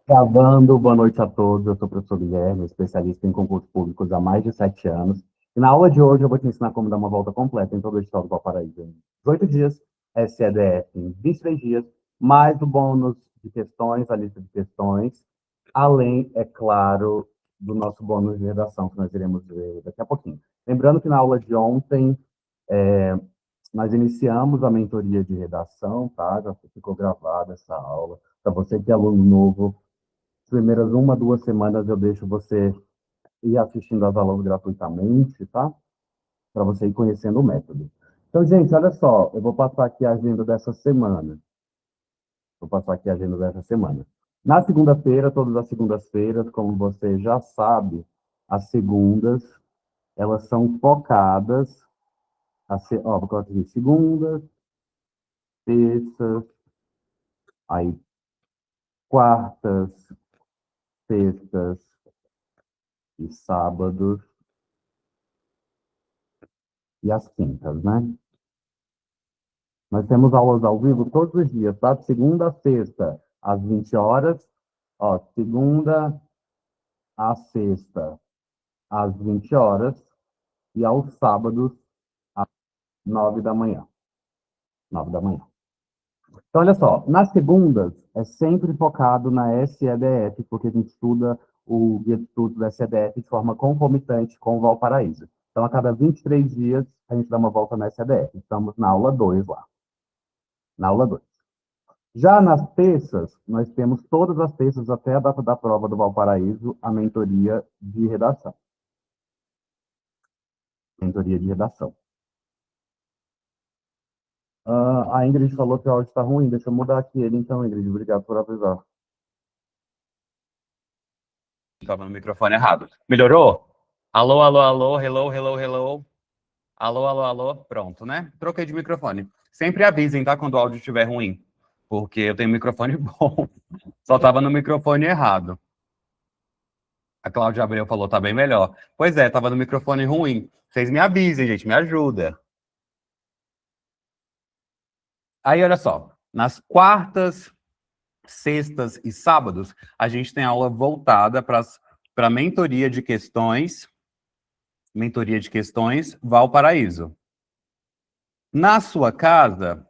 Gravando, boa noite a todos. Eu sou o professor Guilherme, especialista em concursos públicos há mais de 7 anos. E na aula de hoje eu vou te ensinar como dar uma volta completa em todo o estado do Valparaíso em 18 dias, SEDF em 23 dias, mais o bônus de questões, a lista de questões, além, é claro, do nosso bônus de redação, que nós iremos ver daqui a pouquinho. Lembrando que na aula de ontem, nós iniciamos a mentoria de redação, tá? Já ficou gravada essa aula. Para você que é aluno novo, primeiras 1, 2 semanas eu deixo você ir assistindo às aulas gratuitamente, tá? Para você ir conhecendo o método. Então, gente, olha só, eu vou passar aqui a agenda dessa semana. Vou passar aqui a agenda dessa semana. Na segunda-feira, todas as segundas-feiras, como você já sabe, as segundas, elas são focadas, vou colocar aqui, segundas, terças, aí quartas, sextas e sábados, e as quintas, né? Nós temos aulas ao vivo todos os dias, tá? De segunda a sexta, às 20 horas. Ó, segunda a sexta, às 20 horas. E aos sábados, às 9 da manhã. 9 da manhã. Então, olha só, nas segundas, é sempre focado na SEDF, porque a gente estuda o guia de estudos da SEDF de forma concomitante com o Valparaíso. Então, a cada 23 dias, a gente dá uma volta na SEDF. Estamos na aula 2 lá. Na aula 2. Já nas terças, nós temos todas as terças, até a data da prova do Valparaíso, a mentoria de redação. Mentoria de redação. A Ingrid falou que o áudio está ruim. Deixa eu mudar aqui ele, então, Ingrid. Obrigado por avisar. Estava no microfone errado. Melhorou? Alô, alô, alô, hello, hello, hello. Alô, alô, alô. Pronto, né? Troquei de microfone. Sempre avisem, tá? Quando o áudio estiver ruim. Porque eu tenho um microfone bom. Só estava no microfone errado. A Cláudia Abreu falou, tá bem melhor. Pois é, estava no microfone ruim. Vocês me avisem, gente, me ajuda. Aí, olha só. Nas quartas, sextas e sábados, a gente tem aula voltada para a mentoria de questões Valparaíso. Na sua casa,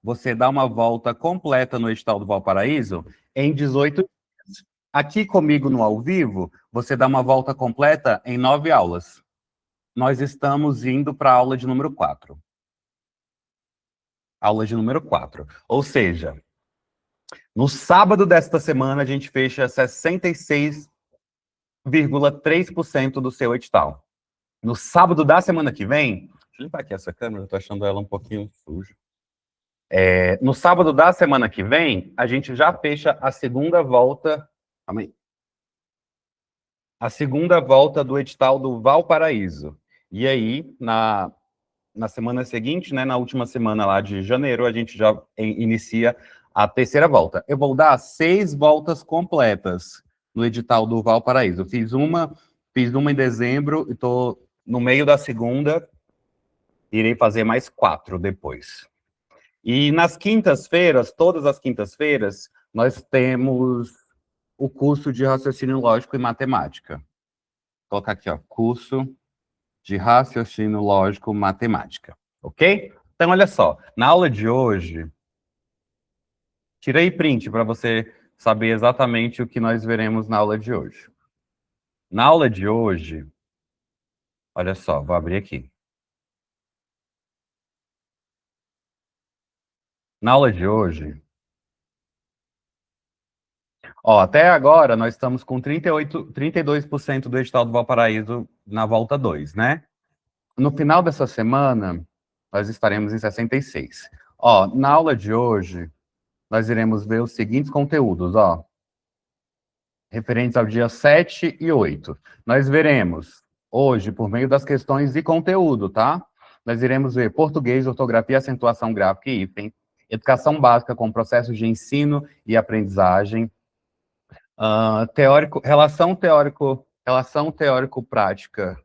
você dá uma volta completa no edital do Valparaíso em 18 dias. Aqui comigo no ao vivo, você dá uma volta completa em 9 aulas. Nós estamos indo para a aula de número 4. Aula de número 4. Ou seja, no sábado desta semana, a gente fecha 66,3% do seu edital. No sábado da semana que vem, deixa eu limpar aqui essa câmera, eu tô achando ela um pouquinho suja. No sábado da semana que vem, a gente já fecha a segunda volta. Calma aí. A segunda volta do edital do Valparaíso. E aí, na semana seguinte, né, na última semana lá de janeiro, a gente já inicia a terceira volta. Eu vou dar 6 voltas completas no edital do Valparaíso. Fiz uma em dezembro e estou no meio da segunda. Irei fazer mais 4 depois. E nas quintas-feiras, todas as quintas-feiras, nós temos o curso de raciocínio lógico e matemática. Vou colocar aqui, ó, curso de raciocínio lógico e matemática, ok? Então, olha só, na aula de hoje, tirei print para você saber exatamente o que nós veremos na aula de hoje. Na aula de hoje, olha só, vou abrir aqui. Na aula de hoje, ó, até agora nós estamos com 32% do edital do Valparaíso na volta 2, né? No final dessa semana, nós estaremos em 66. Ó, na aula de hoje, nós iremos ver os seguintes conteúdos, ó, referentes ao dia 7 e 8. Nós veremos hoje, por meio das questões de conteúdo, tá? Nós iremos ver português, ortografia, acentuação gráfica e hífen, educação básica com processos de ensino e aprendizagem, relação teórico-prática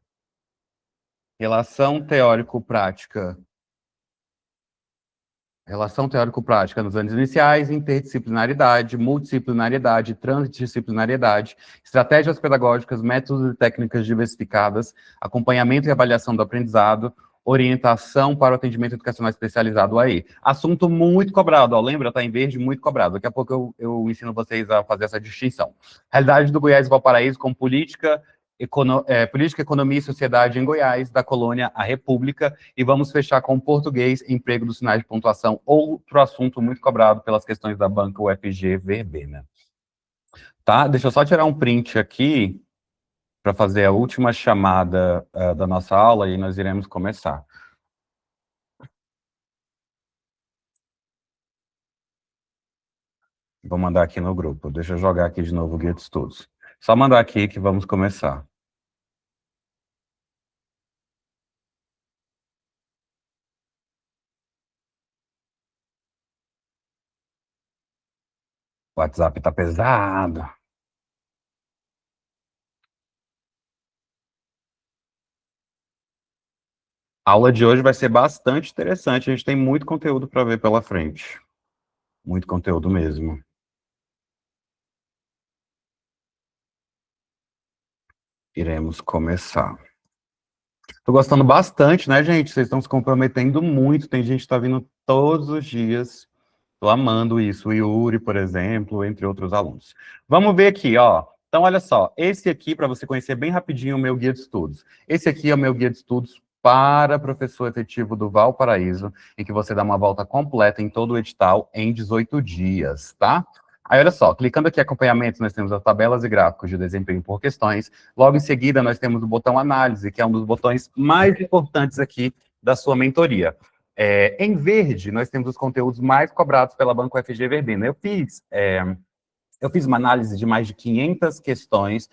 Relação teórico-prática nos anos iniciais, interdisciplinaridade, multidisciplinariedade, transdisciplinariedade, estratégias pedagógicas, métodos e técnicas diversificadas, acompanhamento e avaliação do aprendizado, orientação para o atendimento educacional especializado aí. Assunto muito cobrado, ó, lembra? Tá em verde, muito cobrado. Daqui a pouco eu ensino vocês a fazer essa distinção. Realidade do Goiás e Valparaíso com política, economia e sociedade em Goiás, da colônia à república, e vamos fechar com português, emprego dos sinais de pontuação, outro assunto muito cobrado pelas questões da banca UFG Verbena. Tá? Deixa eu só tirar um print aqui, para fazer a última chamada da nossa aula, e nós iremos começar. Vou mandar aqui no grupo, deixa eu jogar aqui de novo o guia de estudos. Só mandar aqui que vamos começar. O WhatsApp tá pesado. A aula de hoje vai ser bastante interessante, a gente tem muito conteúdo para ver pela frente. Muito conteúdo mesmo. Iremos começar. Tô gostando bastante, né, gente? Vocês estão se comprometendo muito, tem gente que tá vindo todos os dias. Tô amando isso, o Yuri, por exemplo, entre outros alunos. Vamos ver aqui, ó. Então, olha só, esse aqui, para você conhecer bem rapidinho o meu guia de estudos. Esse aqui é o meu guia de estudos para professor efetivo do Valparaíso, em que você dá uma volta completa em todo o edital em 18 dias, tá? Aí, olha só, clicando aqui em acompanhamento, nós temos as tabelas e gráficos de desempenho por questões. Logo em seguida, nós temos o botão análise, que é um dos botões mais importantes aqui da sua mentoria. Em verde, nós temos os conteúdos mais cobrados pela Banca UFG Verbena. Eu fiz uma análise de mais de 500 questões,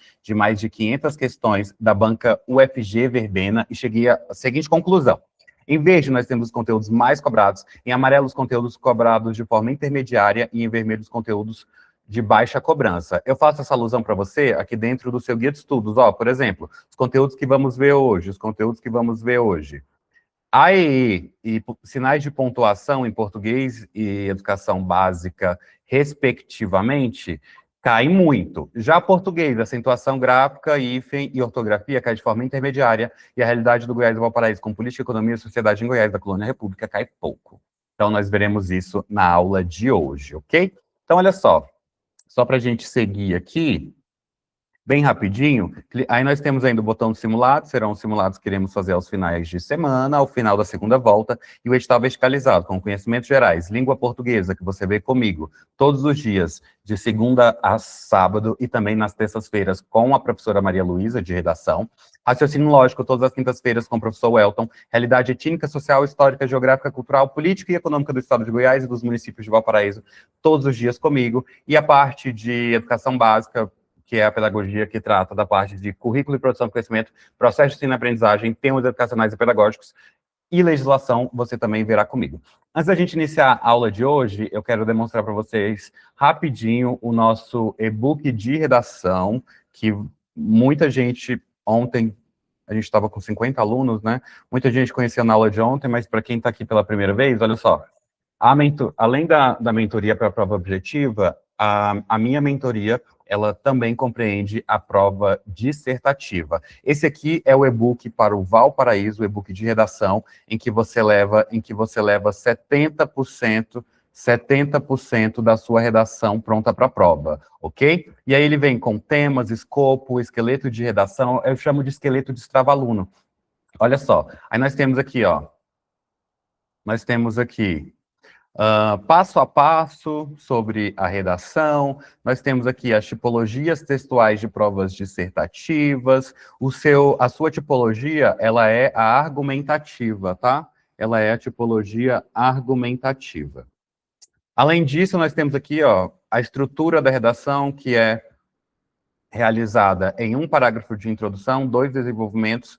da banca UFG Verbena, e cheguei à seguinte conclusão. Em verde, nós temos os conteúdos mais cobrados, em amarelo, os conteúdos cobrados de forma intermediária, e em vermelho, os conteúdos de baixa cobrança. Eu faço essa alusão para você aqui dentro do seu guia de estudos. Ó, por exemplo, os conteúdos que vamos ver hoje, AEE e sinais de pontuação em português e educação básica, respectivamente, caem muito. Já português, acentuação gráfica, hífen e ortografia cai de forma intermediária, e a realidade do Goiás e Valparaíso com política, economia e sociedade em Goiás, da colônia república, cai pouco. Então, nós veremos isso na aula de hoje, ok? Então, olha só para a gente seguir aqui, bem rapidinho, aí nós temos ainda o botão de simulados, serão os simulados que iremos fazer aos finais de semana, ao final da segunda volta, e o edital verticalizado, com conhecimentos gerais, língua portuguesa, que você vê comigo todos os dias, de segunda a sábado, e também nas terças-feiras com a professora Maria Luísa, de redação, raciocínio lógico, todas as quintas-feiras com o professor Welton, realidade étnica, social, histórica, geográfica, cultural, política e econômica do estado de Goiás e dos municípios de Valparaíso, todos os dias comigo, e a parte de educação básica, que é a pedagogia que trata da parte de currículo e produção de conhecimento, processo de ensino-aprendizagem, temas educacionais e pedagógicos, e legislação, você também verá comigo. Antes da gente iniciar a aula de hoje, eu quero demonstrar para vocês rapidinho o nosso e-book de redação, que muita gente, ontem, a gente estava com 50 alunos, né? Muita gente conheceu na aula de ontem, mas para quem está aqui pela primeira vez, olha só, além da mentoria para a prova objetiva, a minha mentoria, ela também compreende a prova dissertativa. Esse aqui é o e-book para o Valparaíso, o e-book de redação, em que você leva 70% da sua redação pronta para a prova, ok? E aí ele vem com temas, escopo, esqueleto de redação, eu chamo de esqueleto de destrava-aluno. Olha só, aí nós temos aqui, ó, passo a passo sobre a redação, nós temos aqui as tipologias textuais de provas dissertativas, a sua tipologia, ela é a argumentativa, tá? Ela é a tipologia argumentativa. Além disso, nós temos aqui, ó, a estrutura da redação, que é realizada em um parágrafo de introdução, 2 desenvolvimentos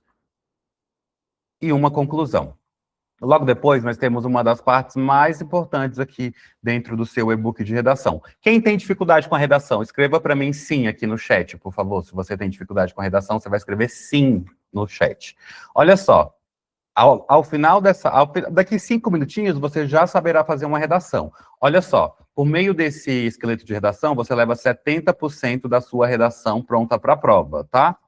e uma conclusão. Logo depois, nós temos uma das partes mais importantes aqui dentro do seu e-book de redação. Quem tem dificuldade com a redação, escreva para mim sim aqui no chat, por favor. Se você tem dificuldade com a redação, você vai escrever sim no chat. Olha só, Ao final daqui 5 minutinhos, você já saberá fazer uma redação. Olha só, por meio desse esqueleto de redação, você leva 70% da sua redação pronta para a prova, tá?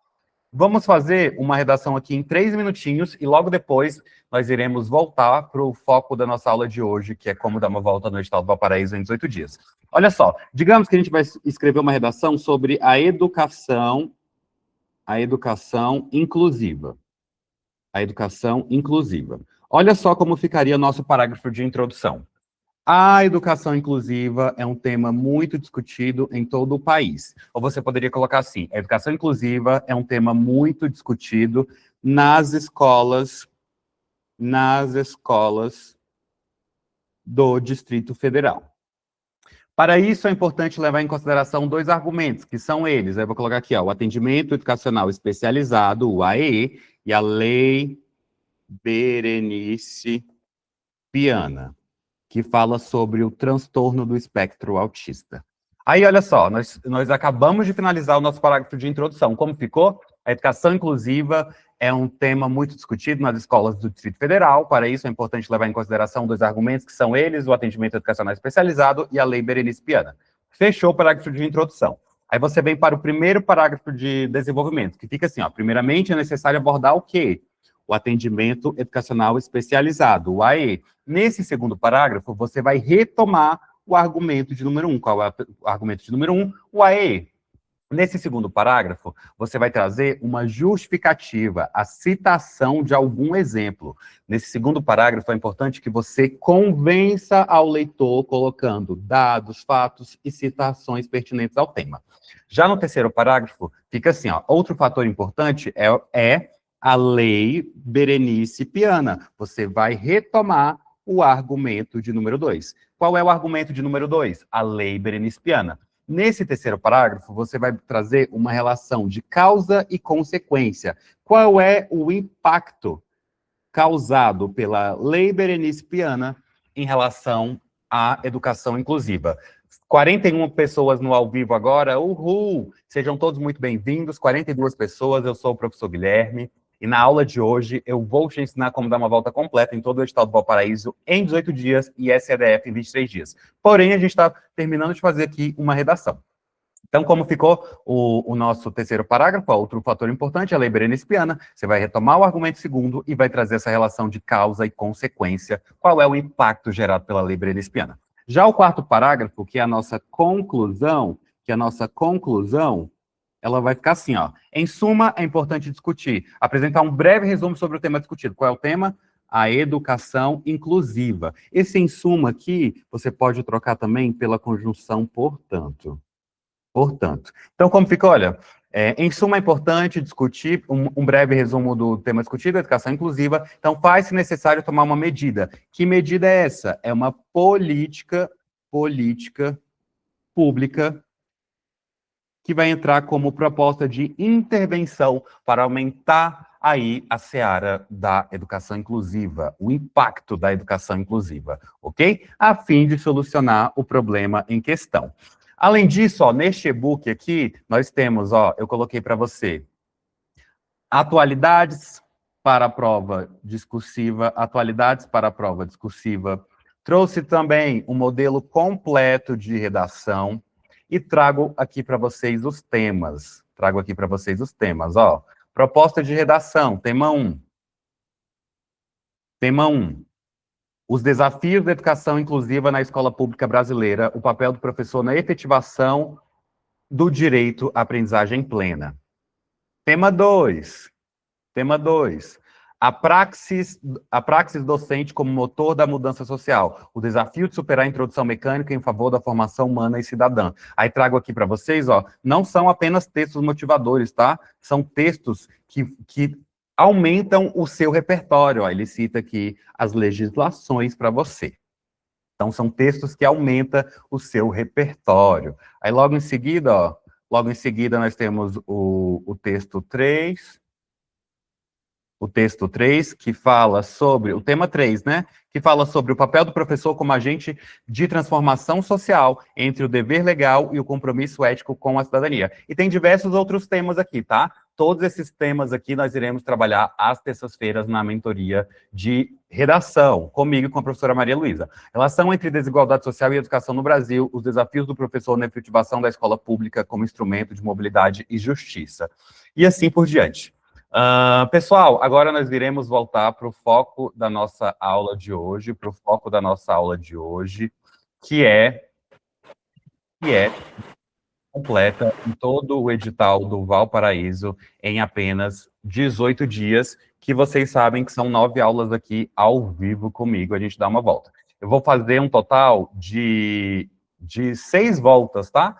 Vamos fazer uma redação aqui em 3 minutinhos e logo depois nós iremos voltar para o foco da nossa aula de hoje, que é como dar uma volta no edital do Valparaíso em 18 dias. Olha só, digamos que a gente vai escrever uma redação sobre a educação inclusiva. A educação inclusiva. Olha só como ficaria nosso parágrafo de introdução. A educação inclusiva é um tema muito discutido em todo o país. Ou você poderia colocar assim, a educação inclusiva é um tema muito discutido nas escolas do Distrito Federal. Para isso, é importante levar em consideração 2 argumentos, que são eles. Eu vou colocar aqui, ó, o atendimento educacional especializado, o AEE, e a Lei Berenice Piana, que fala sobre o transtorno do espectro autista. Aí, olha só, nós acabamos de finalizar o nosso parágrafo de introdução. Como ficou? A educação inclusiva é um tema muito discutido nas escolas do Distrito Federal. Para isso, é importante levar em consideração 2 argumentos, que são eles, o atendimento educacional especializado e a Lei Berenice Piana. Fechou o parágrafo de introdução. Aí você vem para o primeiro parágrafo de desenvolvimento, que fica assim, ó, primeiramente é necessário abordar o quê? O atendimento educacional especializado, o AE. Nesse segundo parágrafo, você vai retomar o argumento de número 1. Qual é o argumento de número 1? O AE. Nesse segundo parágrafo, você vai trazer uma justificativa, a citação de algum exemplo. Nesse segundo parágrafo, é importante que você convença ao leitor colocando dados, fatos e citações pertinentes ao tema. Já no terceiro parágrafo, fica assim, ó, outro fator importante é a Lei Berenice Piana. Você vai retomar o argumento de número 2. Qual é o argumento de número 2? A Lei Berenice Piana. Nesse terceiro parágrafo, você vai trazer uma relação de causa e consequência. Qual é o impacto causado pela Lei Berenice Piana em relação à educação inclusiva? 41 pessoas no ao vivo agora, uhul! Sejam todos muito bem-vindos, 42 pessoas, eu sou o professor Guilherme, e na aula de hoje eu vou te ensinar como dar uma volta completa em todo o edital do Valparaíso em 18 dias e SEDF em 23 dias. Porém, a gente está terminando de fazer aqui uma redação. Então, como ficou o nosso terceiro parágrafo, outro fator importante é a Lei Berenice Piana, você vai retomar o argumento segundo e vai trazer essa relação de causa e consequência, qual é o impacto gerado pela Lei Berenice Piana. Já o quarto parágrafo, que é a nossa conclusão, ela vai ficar assim, ó. Em suma, é importante discutir, apresentar um breve resumo sobre o tema discutido. Qual é o tema? A educação inclusiva. Esse em suma aqui, você pode trocar também pela conjunção portanto. Portanto. Então, como fica? Olha, em suma, é importante discutir um breve resumo do tema discutido, educação inclusiva. Então, faz-se necessário tomar uma medida. Que medida é essa? É uma política pública que vai entrar como proposta de intervenção para aumentar aí a seara da educação inclusiva, o impacto da educação inclusiva, ok? A fim de solucionar o problema em questão. Além disso, ó, neste e-book aqui, nós temos, ó, eu coloquei para você, atualidades para a prova discursiva, trouxe também um modelo completo de redação, e trago aqui para vocês os temas. Ó. Proposta de redação, tema 1. Tema 1. Os desafios da educação inclusiva na escola pública brasileira, o papel do professor na efetivação do direito à aprendizagem plena. Tema 2. A praxis docente como motor da mudança social. O desafio de superar a introdução mecânica em favor da formação humana e cidadã. Aí trago aqui para vocês, ó, não são apenas textos motivadores, tá? São textos que aumentam o seu repertório. Ó. Ele cita aqui as legislações para você. Então, são textos que aumentam o seu repertório. Aí, logo em seguida, nós temos o texto 3... o texto 3, que fala sobre, o tema 3, né? Que fala sobre o papel do professor como agente de transformação social entre o dever legal e o compromisso ético com a cidadania. E tem diversos outros temas aqui, tá? Todos esses temas aqui nós iremos trabalhar às terças-feiras na mentoria de redação, comigo e com a professora Maria Luísa. Relação entre desigualdade social e educação no Brasil, os desafios do professor na efetivação da escola pública como instrumento de mobilidade e justiça. E assim por diante. Pessoal, agora nós iremos voltar para o foco da nossa aula de hoje, que é completa em todo o edital do Valparaíso em apenas 18 dias, que vocês sabem que são 9 aulas aqui ao vivo comigo, a gente dá uma volta. Eu vou fazer um total de 6 voltas, tá?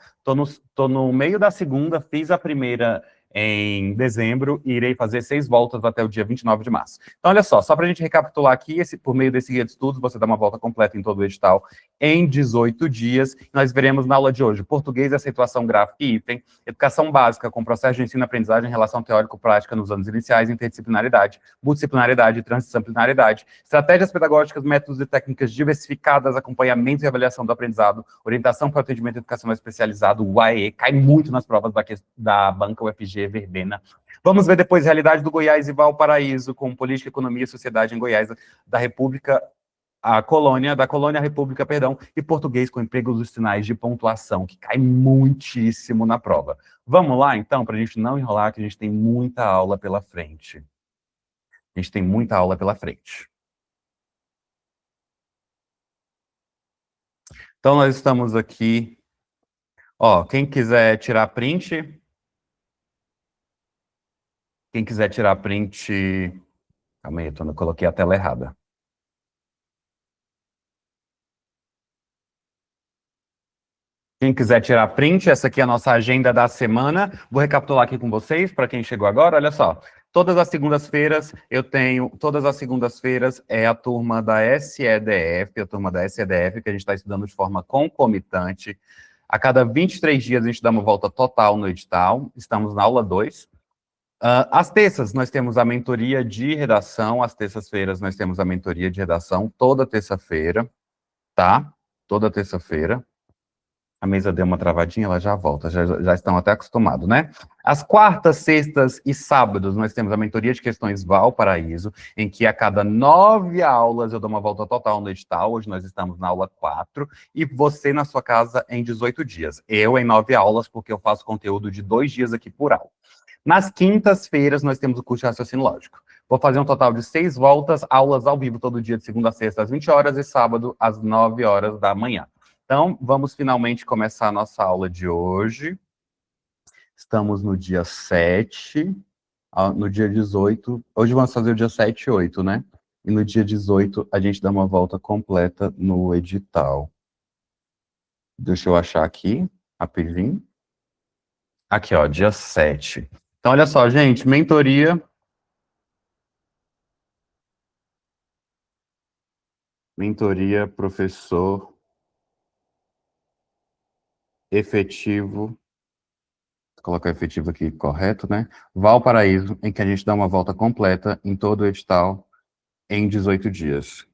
Tô no meio da segunda, fiz a primeira em dezembro e irei fazer 6 voltas até o dia 29 de março. Então, olha só para a gente recapitular aqui, por meio desse guia de estudos, você dá uma volta completa em todo o edital em 18 dias. Nós veremos na aula de hoje português, acentuação gráfica e item, educação básica com processo de ensino-aprendizagem, relação teórico-prática nos anos iniciais, interdisciplinaridade, multidisciplinaridade e transdisciplinaridade, estratégias pedagógicas, métodos e técnicas diversificadas, acompanhamento e avaliação do aprendizado, orientação para o atendimento educacional especializado, o AE, cai muito nas provas da banca UFG Verbena. Vamos ver depois realidade do Goiás e Valparaíso, com política, economia e sociedade em Goiás, da República da colônia à república, perdão, e português com empregos dos sinais de pontuação, que cai muitíssimo na prova. Vamos lá, então, para a gente não enrolar, que a gente tem muita aula pela frente. Então, nós estamos aqui. Ó, quem quiser tirar print... Calma aí, eu coloquei a tela errada. Quem quiser tirar print, essa aqui é a nossa agenda da semana. Vou recapitular aqui com vocês, para quem chegou agora, olha só. Todas as segundas-feiras é a turma da SEDF, que a gente está estudando de forma concomitante. A cada 23 dias a gente dá uma volta total no edital, estamos na aula 2. Às terças, nós temos a mentoria de redação, toda terça-feira, tá? Toda terça-feira. A mesa deu uma travadinha, ela já volta, já estão até acostumados, né? Às quartas, sextas e sábados, nós temos a mentoria de questões Valparaíso, em que a cada 9 aulas eu dou uma volta total no edital. Hoje nós estamos na aula 4, e você na sua casa em 18 dias. Eu em 9 aulas, porque eu faço conteúdo de 2 dias aqui por aula. Nas quintas-feiras, nós temos o curso de raciocínio lógico. Vou fazer um total de 6 voltas, aulas ao vivo todo dia, de segunda a sexta, às 20 horas, e sábado, às 9 horas da manhã. Então, vamos finalmente começar a nossa aula de hoje. Estamos no dia 7, no dia 18, hoje vamos fazer o dia 7 e 8, né? E no dia 18 a gente dá uma volta completa no edital. Deixa eu achar aqui, rapidinho. Aqui, ó, dia 7. Então, olha só, gente, mentoria professor efetivo, vou colocar efetivo aqui correto, né? Valparaíso, em que a gente dá uma volta completa em todo o edital em 18 dias.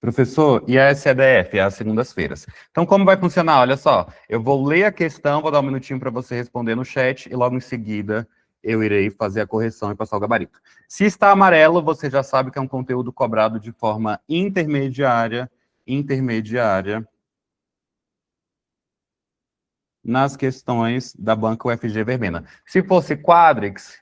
Professor, e a SEDF, as segundas-feiras. Então, como vai funcionar? Olha só, eu vou ler a questão, vou dar um minutinho para você responder no chat, e logo em seguida eu irei fazer a correção e passar o gabarito. Se está amarelo, você já sabe que é um conteúdo cobrado de forma intermediária, nas questões da banca UFG Verbena. Se fosse Quadrix,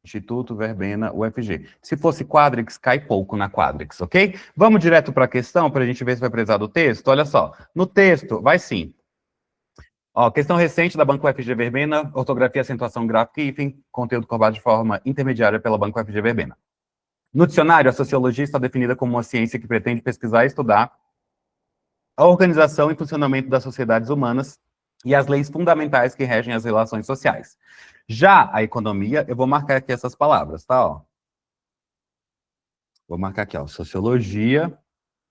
Instituto Verbena, UFG. Se fosse Quadrix, cai pouco na Quadrix, ok? Vamos direto para a questão, para a gente ver se vai precisar do texto? Olha só, no texto, vai sim. Ó, questão recente da Banco UFG Verbena, ortografia, acentuação gráfica e hífen, conteúdo cobrado de forma intermediária pela Banco UFG Verbena. No dicionário, a sociologia está definida como uma ciência que pretende pesquisar e estudar a organização e funcionamento das sociedades humanas e as leis fundamentais que regem as relações sociais. Já a economia, eu vou marcar aqui essas palavras, tá? Ó. Vou marcar aqui, ó, sociologia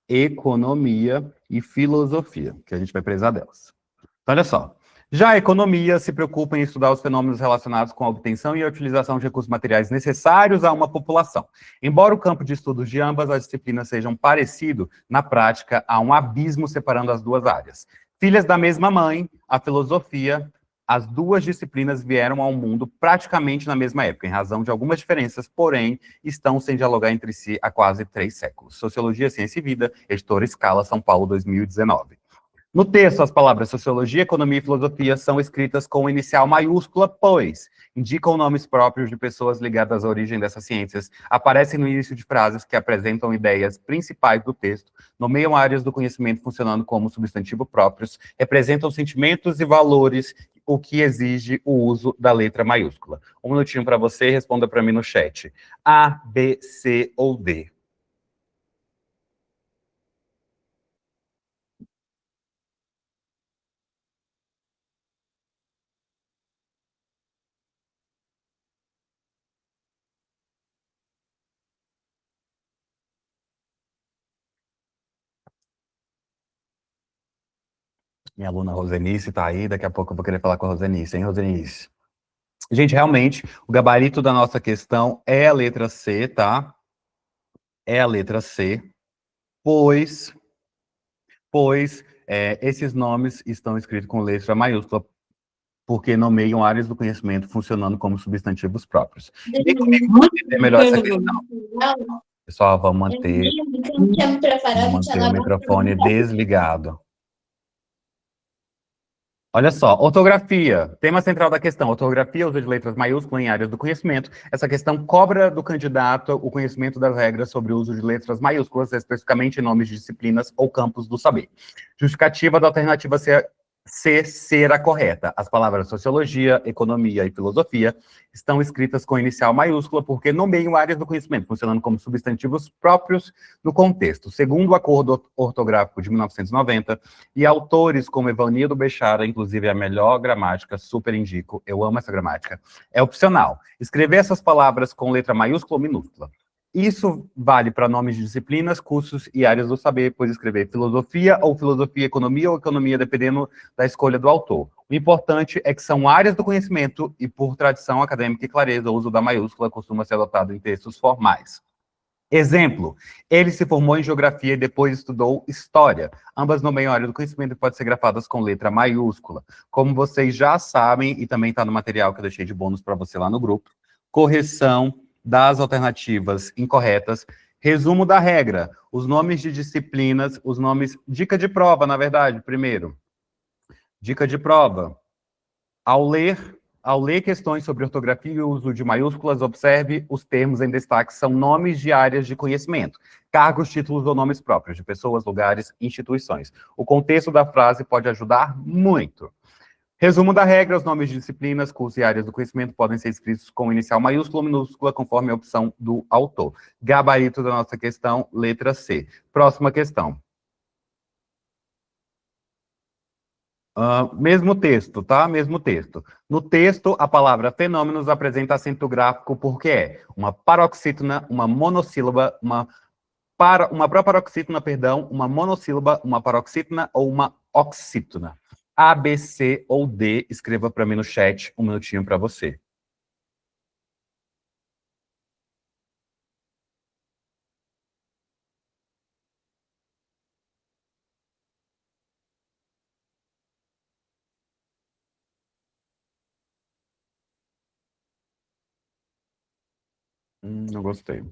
economia e filosofia, que a gente vai precisar delas. Então, olha só. Já a economia se preocupa em estudar os fenômenos relacionados com a obtenção e a utilização de recursos materiais necessários a uma população. Embora o campo de estudos de ambas as disciplinas sejam parecido, na prática há um abismo separando as duas áreas. Filhas da mesma mãe, a filosofia, as duas disciplinas vieram ao mundo praticamente na mesma época, em razão de algumas diferenças, porém, estão sem dialogar entre si há quase 3 séculos. Sociologia, Ciência e Vida, editora Scala, São Paulo, 2019. No texto, as palavras sociologia, economia e filosofia são escritas com inicial maiúscula, pois indicam nomes próprios de pessoas ligadas à origem dessas ciências, aparecem no início de frases que apresentam ideias principais do texto, nomeiam áreas do conhecimento funcionando como substantivo próprios, representam sentimentos e valores, o que exige o uso da letra maiúscula. Um minutinho para você, responda para mim no chat. A, B, C ou D? Minha aluna Rosenice está aí, daqui a pouco eu vou querer falar com a Rosenice, hein, Rosenice? Gente, realmente, o gabarito da nossa questão é a letra C, tá? É a letra C, pois esses nomes estão escritos com letra maiúscula, porque nomeiam áreas do conhecimento funcionando como substantivos próprios. E comigo para entender melhor essa questão. Pessoal, vamos manter o microfone desligado. Olha só, ortografia, tema central da questão, ortografia, uso de letras maiúsculas em áreas do conhecimento. Essa questão cobra do candidato o conhecimento das regras sobre o uso de letras maiúsculas, especificamente em nomes de disciplinas ou campos do saber. Justificativa da alternativa C ser a correta. As palavras sociologia, economia e filosofia estão escritas com inicial maiúscula porque nomeiam áreas do conhecimento, funcionando como substantivos próprios no contexto. Segundo o Acordo Ortográfico de 1990, e autores como Evanildo Bechara, inclusive a melhor gramática, super indico, eu amo essa gramática, é opcional. Escrever essas palavras com letra maiúscula ou minúscula. Isso vale para nomes de disciplinas, cursos e áreas do saber, pois escrever filosofia ou filosofia, economia ou economia, dependendo da escolha do autor. O importante é que são áreas do conhecimento e, por tradição acadêmica e clareza, o uso da maiúscula costuma ser adotado em textos formais. Exemplo, ele se formou em geografia e depois estudou história. Ambas nomeiam área do conhecimento e podem ser grafadas com letra maiúscula. Como vocês já sabem, e também está no material que eu deixei de bônus para você lá no grupo, correção das alternativas incorretas, resumo da regra, os nomes de disciplinas, os nomes... Dica de prova, na verdade, primeiro. Dica de prova. Ao ler questões sobre ortografia e uso de maiúsculas, observe os termos em destaque, são nomes de áreas de conhecimento, cargos, títulos ou nomes próprios de pessoas, lugares, instituições. O contexto da frase pode ajudar muito. Resumo da regra, os nomes de disciplinas, cursos e áreas do conhecimento podem ser escritos com inicial maiúscula ou minúscula, conforme a opção do autor. Gabarito da nossa questão, letra C. Próxima questão. Mesmo texto, tá? Mesmo texto. No texto, a palavra fenômenos apresenta acento gráfico porque é uma paroxítona, uma monossílaba, uma proparoxítona, perdão, uma monossílaba, uma paroxítona ou uma oxítona. A, B, C ou D, escreva para mim no chat, um minutinho para você. Não gostei.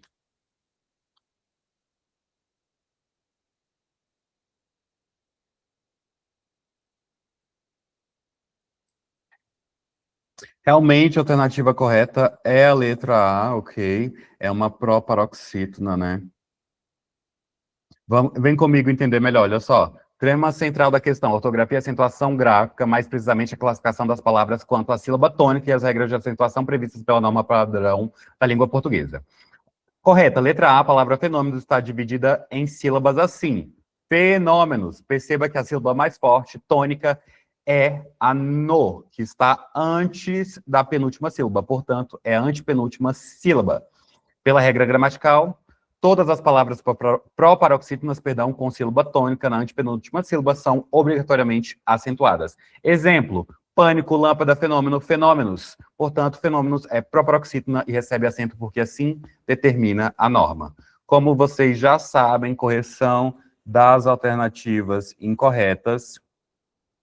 Realmente, a alternativa correta é a letra A, ok? É uma proparoxítona, né? Vem comigo entender melhor, olha só. Tema central da questão, ortografia e acentuação gráfica, mais precisamente a classificação das palavras quanto à sílaba tônica e as regras de acentuação previstas pela norma padrão da língua portuguesa. Correta, letra A, a palavra fenômenos está dividida em sílabas assim. Fenômenos, perceba que a sílaba mais forte, tônica, é a no, que está antes da penúltima sílaba, portanto, é a antepenúltima sílaba. Pela regra gramatical, Todas as palavras proparoxítonas, com sílaba tônica na antepenúltima sílaba são obrigatoriamente acentuadas. Exemplo, pânico, lâmpada, fenômeno, fenômenos. Portanto, fenômenos é proparoxítona e recebe acento porque assim determina a norma. Como vocês já sabem, correção das alternativas incorretas.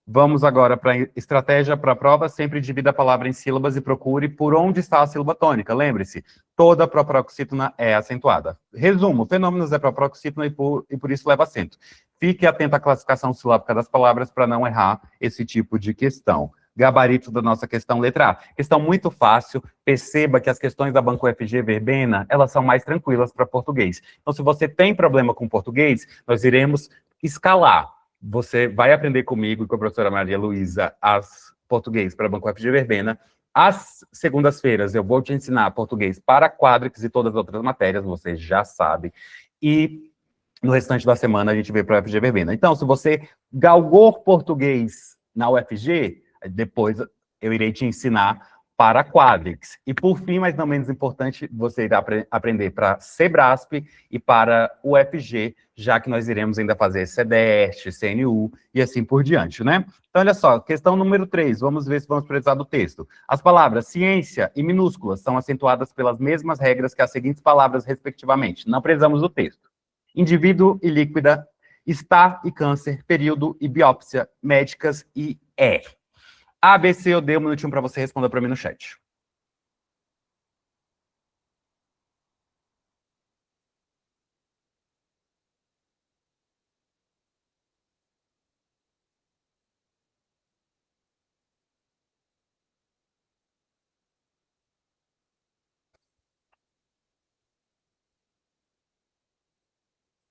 Vamos agora para a estratégia para a prova. Sempre divida a palavra em sílabas e procure por onde está a sílaba tônica. Lembre-se, toda proparoxítona é acentuada. Resumo, fenômenos é proparoxítona e por isso leva acento. Fique atento à classificação silábica das palavras para não errar esse tipo de questão. Gabarito da nossa questão, letra A. Questão muito fácil. Perceba que as questões da Banco UFG Verbena, elas são mais tranquilas para português. Então, se você tem problema com português, nós iremos escalar. Você vai aprender comigo e com a professora Maria Luísa as português para Banco UFG Verbena. Às segundas-feiras eu vou te ensinar português para quádrix e todas as outras matérias, você já sabe. E no restante da semana a gente vê para a UFG Verbena. Então, se você galgou português na UFG, depois eu irei te ensinar para quádrix. E por fim, mas não menos importante, você irá aprender para Sebrasp e para UFG, já que nós iremos ainda fazer CDEST, CNU e assim por diante, né? Então, olha só, questão número 3, vamos ver se vamos precisar do texto. As palavras ciência e minúsculas são acentuadas pelas mesmas regras que as seguintes palavras, respectivamente. Não precisamos do texto. Indivíduo e líquida, estar e câncer, período e biópsia, médicas e A, B, C ou D, um minutinho para você responder para mim no chat.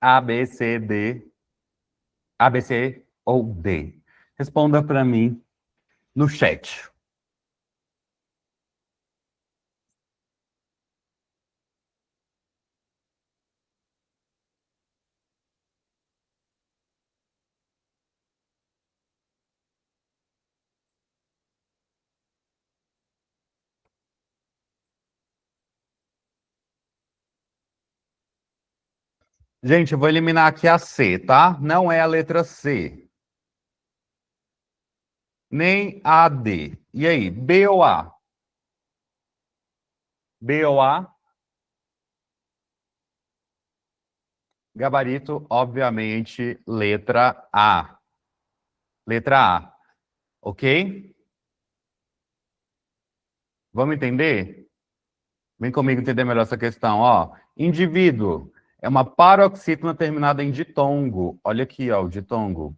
A, B, C, D. A, B, C ou D. Responda para mim no chat. Gente, eu vou eliminar aqui a C, tá? Não é a letra C. Nem a D. E aí, B ou A? B ou A? Gabarito, obviamente, letra A. Letra A. Ok? Vamos entender? Vem comigo entender melhor essa questão, ó. Indivíduo é uma paroxítona terminada em ditongo. Olha aqui, ó, o ditongo.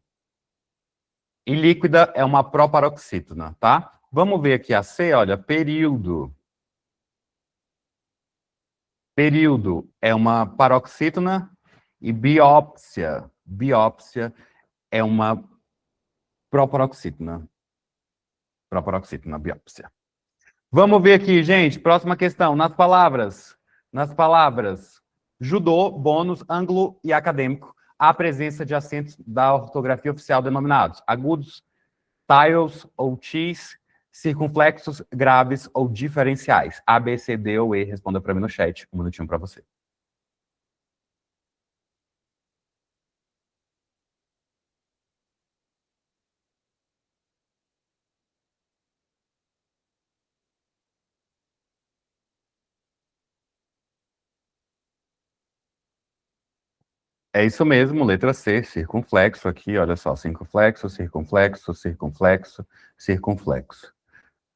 E líquida é uma proparoxítona, tá? Vamos ver aqui a C, olha, período. Período é uma paroxítona e biópsia. Biópsia é uma proparoxítona. Proparoxítona, biópsia. Vamos ver aqui, gente, próxima questão. Nas palavras judô, bônus, ângulo e acadêmico, há presença de acentos da ortografia oficial denominados agudos, tiles ou tis, circunflexos, graves ou diferenciais. A, B, C, D ou E. Responda para mim no chat. Um minutinho para você. É isso mesmo, letra C, circunflexo aqui, olha só, circunflexo, circunflexo, circunflexo, circunflexo.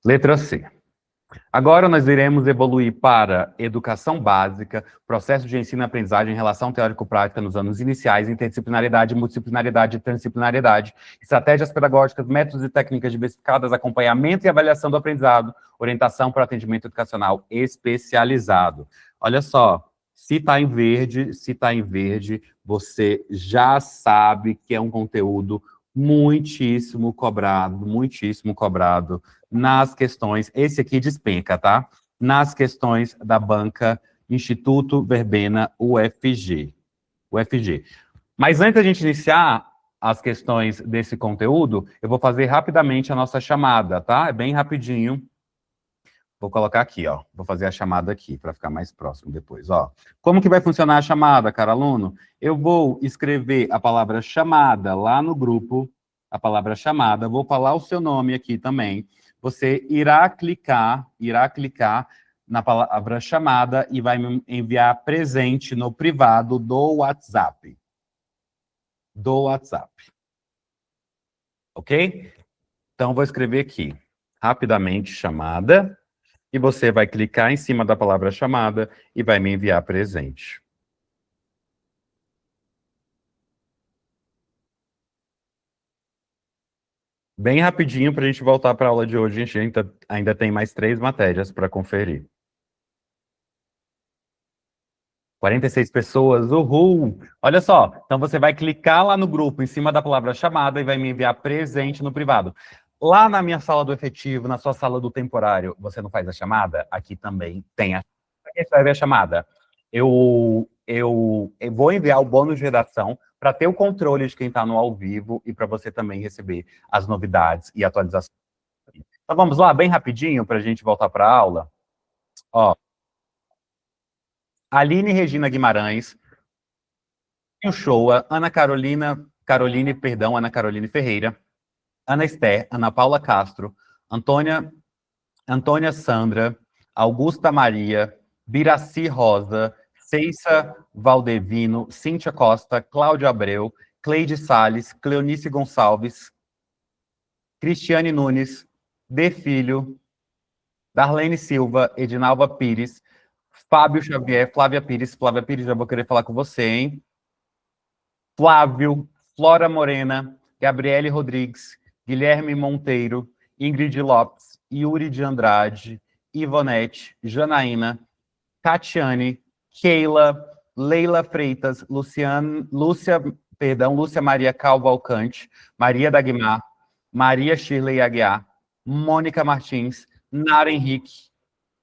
Letra C. Agora nós iremos evoluir para educação básica, processo de ensino e aprendizagem, relação teórico-prática nos anos iniciais, interdisciplinaridade, multidisciplinaridade e transdisciplinaridade, estratégias pedagógicas, métodos e técnicas diversificadas, acompanhamento e avaliação do aprendizado, orientação para atendimento educacional especializado. Olha só, se está em verde, você já sabe que é um conteúdo muitíssimo cobrado nas questões, esse aqui despenca, tá? Nas questões da banca Instituto Verbena UFG. Mas antes da gente iniciar as questões desse conteúdo, eu vou fazer rapidamente a nossa chamada, tá? É bem rapidinho. Vou colocar aqui, ó. Vou fazer a chamada aqui, para ficar mais próximo depois, ó. Como que vai funcionar a chamada, cara aluno? Eu vou escrever a palavra chamada lá no grupo, a palavra chamada, vou falar o seu nome aqui também. Você irá clicar na palavra chamada e vai me enviar presente no privado do WhatsApp. Do WhatsApp. Ok? Então, vou escrever aqui, rapidamente, chamada, e você vai clicar em cima da palavra chamada e vai me enviar presente. Bem rapidinho para a gente voltar para a aula de hoje, a gente ainda tem mais 3 matérias para conferir. 46 pessoas, uhul! Olha só, então você vai clicar lá no grupo, em cima da palavra chamada, e vai me enviar presente no privado. Lá na minha sala do efetivo, na sua sala do temporário, você não faz a chamada? Aqui também tem a... Quem vai ver a chamada? Eu vou enviar o bônus de redação para ter o controle de quem está no ao vivo e para você também receber as novidades e atualizações. Então vamos lá, bem rapidinho, para a gente voltar para a aula. Ó, Aline Regina Guimarães, Shoa, Ana Caroline Ferreira, Ana Esther, Ana Paula Castro, Antônia Sandra, Augusta Maria, Biraci Rosa, Ceissa Valdevino, Cíntia Costa, Cláudia Abreu, Cleide Salles, Cleonice Gonçalves, Cristiane Nunes, De Filho, Darlene Silva, Edinalva Pires, Fábio Xavier, Flávia Pires, já vou querer falar com você, hein? Flávio, Flora Morena, Gabriele Rodrigues, Guilherme Monteiro, Ingrid Lopes, Yuri de Andrade, Ivonete, Janaína, Catiane, Keila, Leila Freitas, Lúcia Maria Calvalcante, Maria Dagmar, Maria Shirley Aguiar, Mônica Martins, Nara Henrique,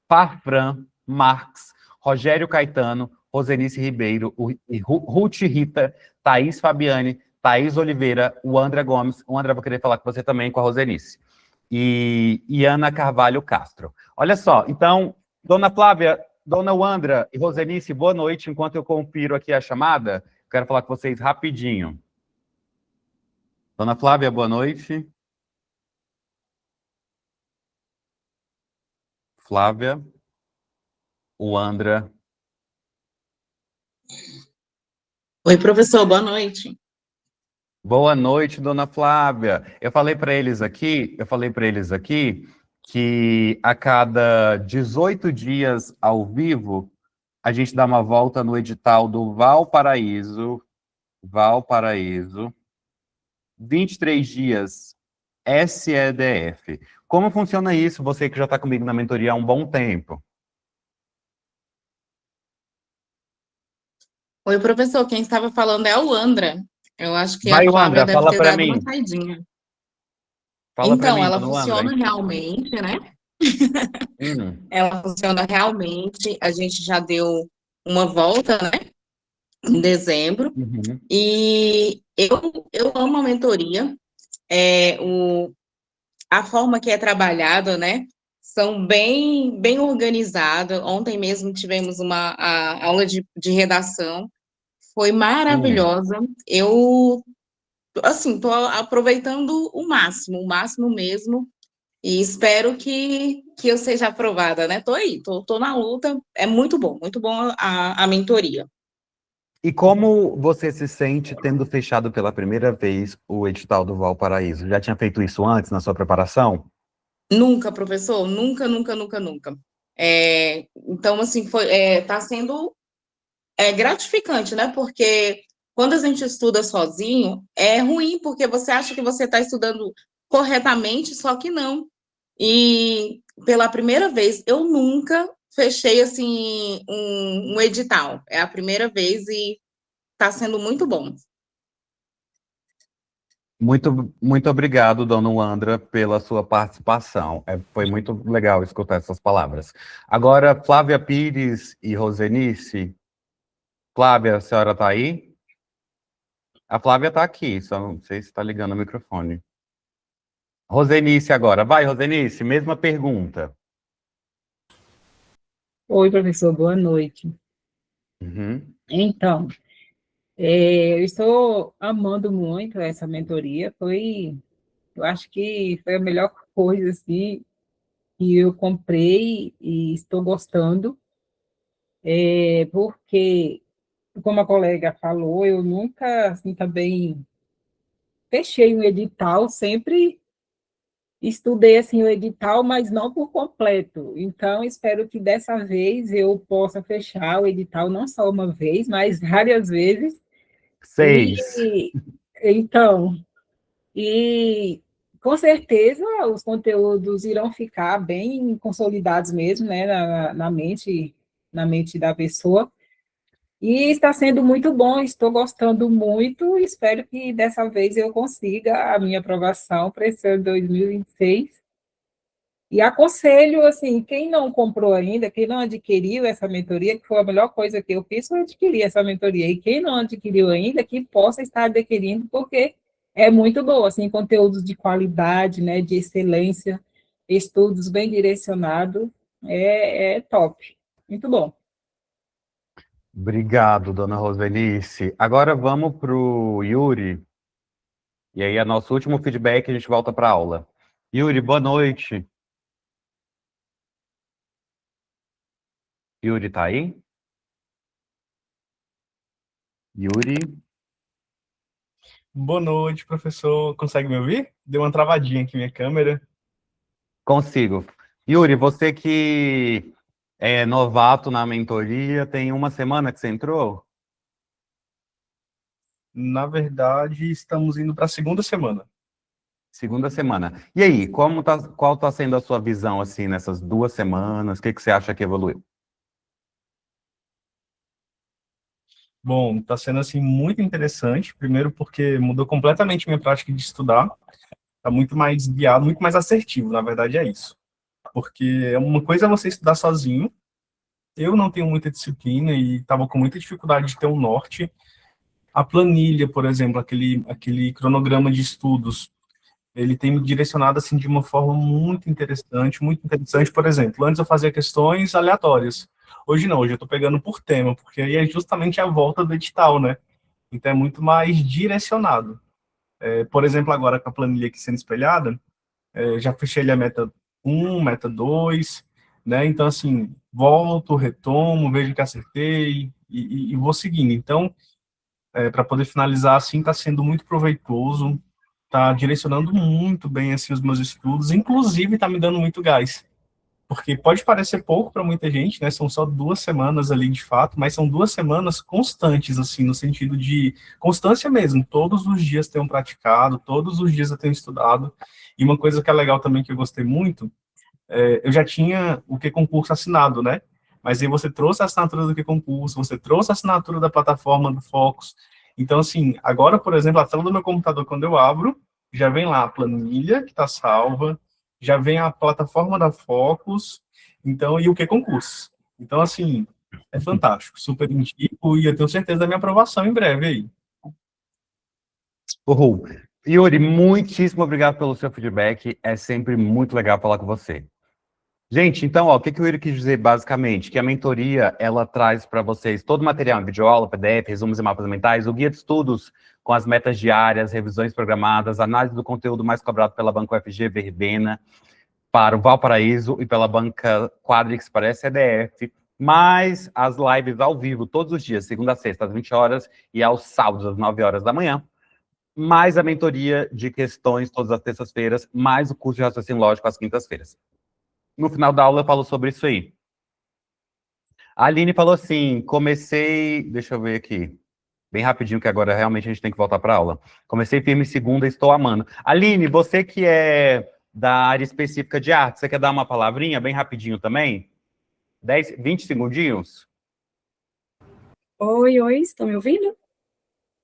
Farfran Marques, Rogério Caetano, Rosenice Ribeiro, Ruth Rita, Thaís Fabiane, Thaís Oliveira, o André Gomes. O André, vou querer falar com você também, com a Rosenice. E Ana Carvalho Castro. Olha só, então, dona Flávia, dona Wandra e Rosenice, boa noite. Enquanto eu confiro aqui a chamada, quero falar com vocês rapidinho. Dona Flávia, boa noite. Flávia, Wandra. Oi, professor, boa noite. Boa noite, dona Flávia. Eu falei para eles aqui que a cada 18 dias ao vivo, a gente dá uma volta no edital do Valparaíso, 23 dias SEDF. Como funciona isso, você que já está comigo na mentoria há um bom tempo? Oi, professor, quem estava falando é o Andra. Eu acho que a Vai, Flávia Wandra, deve fala ter para dado mim. uma saidinha. Fala para Então, mim, ela dona Wandra. funciona realmente, né? Hum. Ela funciona realmente. A gente já deu uma volta, né? Em dezembro. Uhum. E eu amo a mentoria. A forma que é trabalhada, né? São bem organizadas. Ontem mesmo tivemos a aula de redação. Foi maravilhosa. Eu, assim, estou aproveitando o máximo mesmo, e espero que eu seja aprovada, né? Tô aí, tô na luta. É muito bom a mentoria. E como você se sente tendo fechado pela primeira vez o edital do Valparaíso? Já tinha feito isso antes na sua preparação? Nunca, professor, nunca. Então, assim, tá sendo gratificante, né? Porque quando a gente estuda sozinho, é ruim, porque você acha que você está estudando corretamente, só que não. E pela primeira vez, eu nunca fechei assim um edital. É a primeira vez e está sendo muito bom. Muito obrigado, dona Wandra, pela sua participação. Foi muito legal escutar essas palavras. Agora, Flávia Pires e Rosenice. Flávia, a senhora está aí? A Flávia está aqui, só não sei se está ligando o microfone. Rosenice agora. Vai, Rosenice, mesma pergunta. Oi, professor, boa noite. Uhum. Então, eu estou amando muito essa mentoria. Eu acho que foi a melhor coisa, assim, que eu comprei e estou gostando, porque, como a colega falou, eu nunca, assim, também fechei um edital, sempre estudei, assim, o edital, mas não por completo. Então, espero que dessa vez eu possa fechar o edital não só uma vez, mas várias vezes. 6. E, então, e com certeza os conteúdos irão ficar bem consolidados mesmo, né, na mente da pessoa. E está sendo muito bom, estou gostando muito, espero que dessa vez eu consiga a minha aprovação para esse ano 2026. E aconselho, assim, quem não comprou ainda, quem não adquiriu essa mentoria, que foi a melhor coisa que eu fiz, foi adquirir essa mentoria. E quem não adquiriu ainda, que possa estar adquirindo, porque é muito boa, assim, conteúdos de qualidade, né, de excelência, estudos bem direcionados, é top. Muito bom. Obrigado, dona Roselice. Agora vamos para o Yuri. E aí, é nosso último feedback, a gente volta para a aula. Yuri, boa noite. Yuri, tá aí? Yuri? Boa noite, professor. Consegue me ouvir? Deu uma travadinha aqui minha câmera. Consigo. Yuri, você que é novato na mentoria, tem uma semana que você entrou? Na verdade, estamos indo para a segunda semana. Segunda semana. E aí, qual tá sendo a sua visão, assim, nessas 2 semanas? O que você acha que evoluiu? Bom, está sendo assim muito interessante. Primeiro porque mudou completamente minha prática de estudar. Está muito mais guiado, muito mais assertivo, na verdade é isso. Porque uma coisa é você estudar sozinho. Eu não tenho muita disciplina e estava com muita dificuldade de ter um norte. A planilha, por exemplo, aquele cronograma de estudos, ele tem me direcionado assim de uma forma muito interessante, muito interessante. Por exemplo, antes eu fazia questões aleatórias. Hoje não, hoje eu estou pegando por tema, porque aí é justamente a volta do edital, né? Então é muito mais direcionado. Por exemplo, agora com a planilha aqui sendo espelhada, já fechei ali a meta 1, meta 2, né? Então, assim, volto, retomo, vejo que acertei e vou seguindo. Então, para poder finalizar assim, está sendo muito proveitoso, está direcionando muito bem assim, os meus estudos, inclusive está me dando muito gás. Porque pode parecer pouco para muita gente, né? São só 2 semanas ali de fato, mas são 2 semanas constantes, assim, no sentido de constância mesmo. Todos os dias tenho praticado, todos os dias eu tenho estudado. E uma coisa que é legal também que eu gostei muito, eu já tinha o que concurso assinado, né? Mas aí você trouxe a assinatura do que concurso, você trouxe a assinatura da plataforma do Focus. Então, assim, agora, por exemplo, a tela do meu computador, quando eu abro, já vem lá a planilha que está salva, já vem a plataforma da Focus, então, e o que concurso. Então, assim, é fantástico, super indico, e eu tenho certeza da minha aprovação em breve aí. Uhul. Yuri, muitíssimo obrigado pelo seu feedback. É sempre muito legal falar com você. Gente, então, ó, o que o Yuri quis dizer basicamente? Que a mentoria, ela traz para vocês todo o material, videoaula, PDF, resumos e mapas mentais, o guia de estudos com as metas diárias, revisões programadas, análise do conteúdo mais cobrado pela Banca UFG Verbena para o Valparaíso e pela Banca Quadrix para a SEDF, mais as lives ao vivo todos os dias, segunda a sexta, às 20 horas e aos sábados, às 9 horas da manhã, mais a mentoria de questões todas as terças-feiras, mais o curso de raciocínio lógico às quintas-feiras. No final da aula eu falo sobre isso aí. A Aline falou assim, deixa eu ver aqui, bem rapidinho, que agora realmente a gente tem que voltar para a aula. Comecei firme segunda, estou amando. Aline, você que é da área específica de arte, você quer dar uma palavrinha bem rapidinho também? 20 segundinhos? Oi, estão me ouvindo?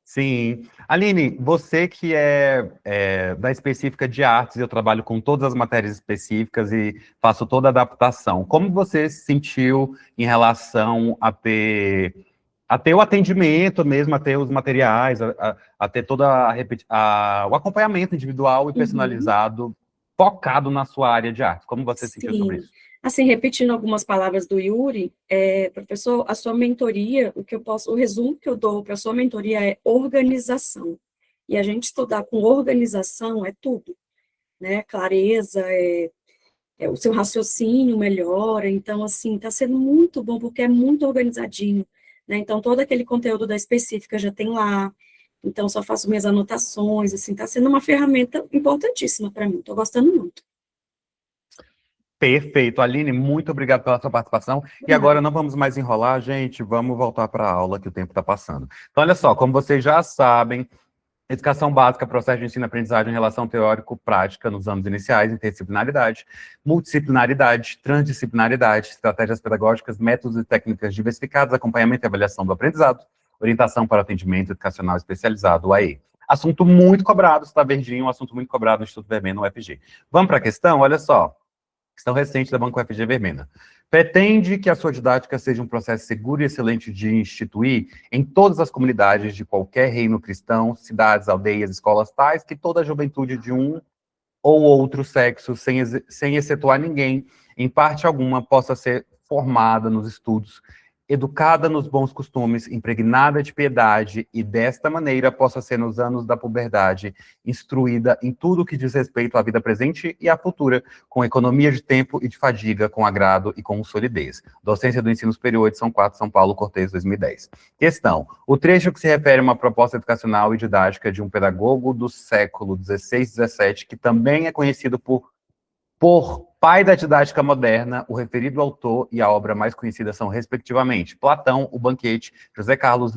Sim. Aline, você que é da específica de artes, eu trabalho com todas as matérias específicas e faço toda a adaptação. Como você se sentiu em relação a ter o atendimento mesmo, a ter os materiais, a ter todo o acompanhamento individual e Uhum. personalizado, focado na sua área de arte? Como você se sentiu sobre Sim. isso? Assim, repetindo algumas palavras do Yuri, professor, a sua mentoria, o resumo que eu dou para a sua mentoria é organização. E a gente estudar com organização é tudo, né? Clareza, o seu raciocínio melhora, então, assim, está sendo muito bom, porque é muito organizadinho, né? Então, todo aquele conteúdo da específica já tem lá, então, só faço minhas anotações, assim, está sendo uma ferramenta importantíssima para mim, estou gostando muito. Perfeito. Aline, muito obrigado pela sua participação. E agora não vamos mais enrolar, gente, vamos voltar para a aula que o tempo está passando. Então, olha só, como vocês já sabem, educação básica, processo de ensino-aprendizagem, relação teórico-prática nos anos iniciais, interdisciplinaridade, multidisciplinaridade, transdisciplinaridade, estratégias pedagógicas, métodos e técnicas diversificadas, acompanhamento e avaliação do aprendizado, orientação para atendimento educacional especializado, o AE. Assunto muito cobrado, está verdinho, um assunto muito cobrado no Instituto Vermelho, no UFG. Vamos para a questão? Olha só. Questão recente da Banco UFG Vermelha. Pretende que a sua didática seja um processo seguro e excelente de instituir em todas as comunidades de qualquer reino cristão, cidades, aldeias, escolas tais, que toda a juventude de um ou outro sexo, sem excetuar ninguém, em parte alguma, possa ser formada nos estudos, educada nos bons costumes, impregnada de piedade, e desta maneira possa ser, nos anos da puberdade, instruída em tudo que diz respeito à vida presente e à futura, com economia de tempo e de fadiga, com agrado e com solidez. Docência do Ensino Superior de São Paulo, São Paulo, Cortez, 2010. Questão. O trecho que se refere a uma proposta educacional e didática de um pedagogo do século XVI e XVII, que também é conhecido por pai da didática moderna, o referido autor e a obra mais conhecida são, respectivamente, Platão, O Banquete, José Carlos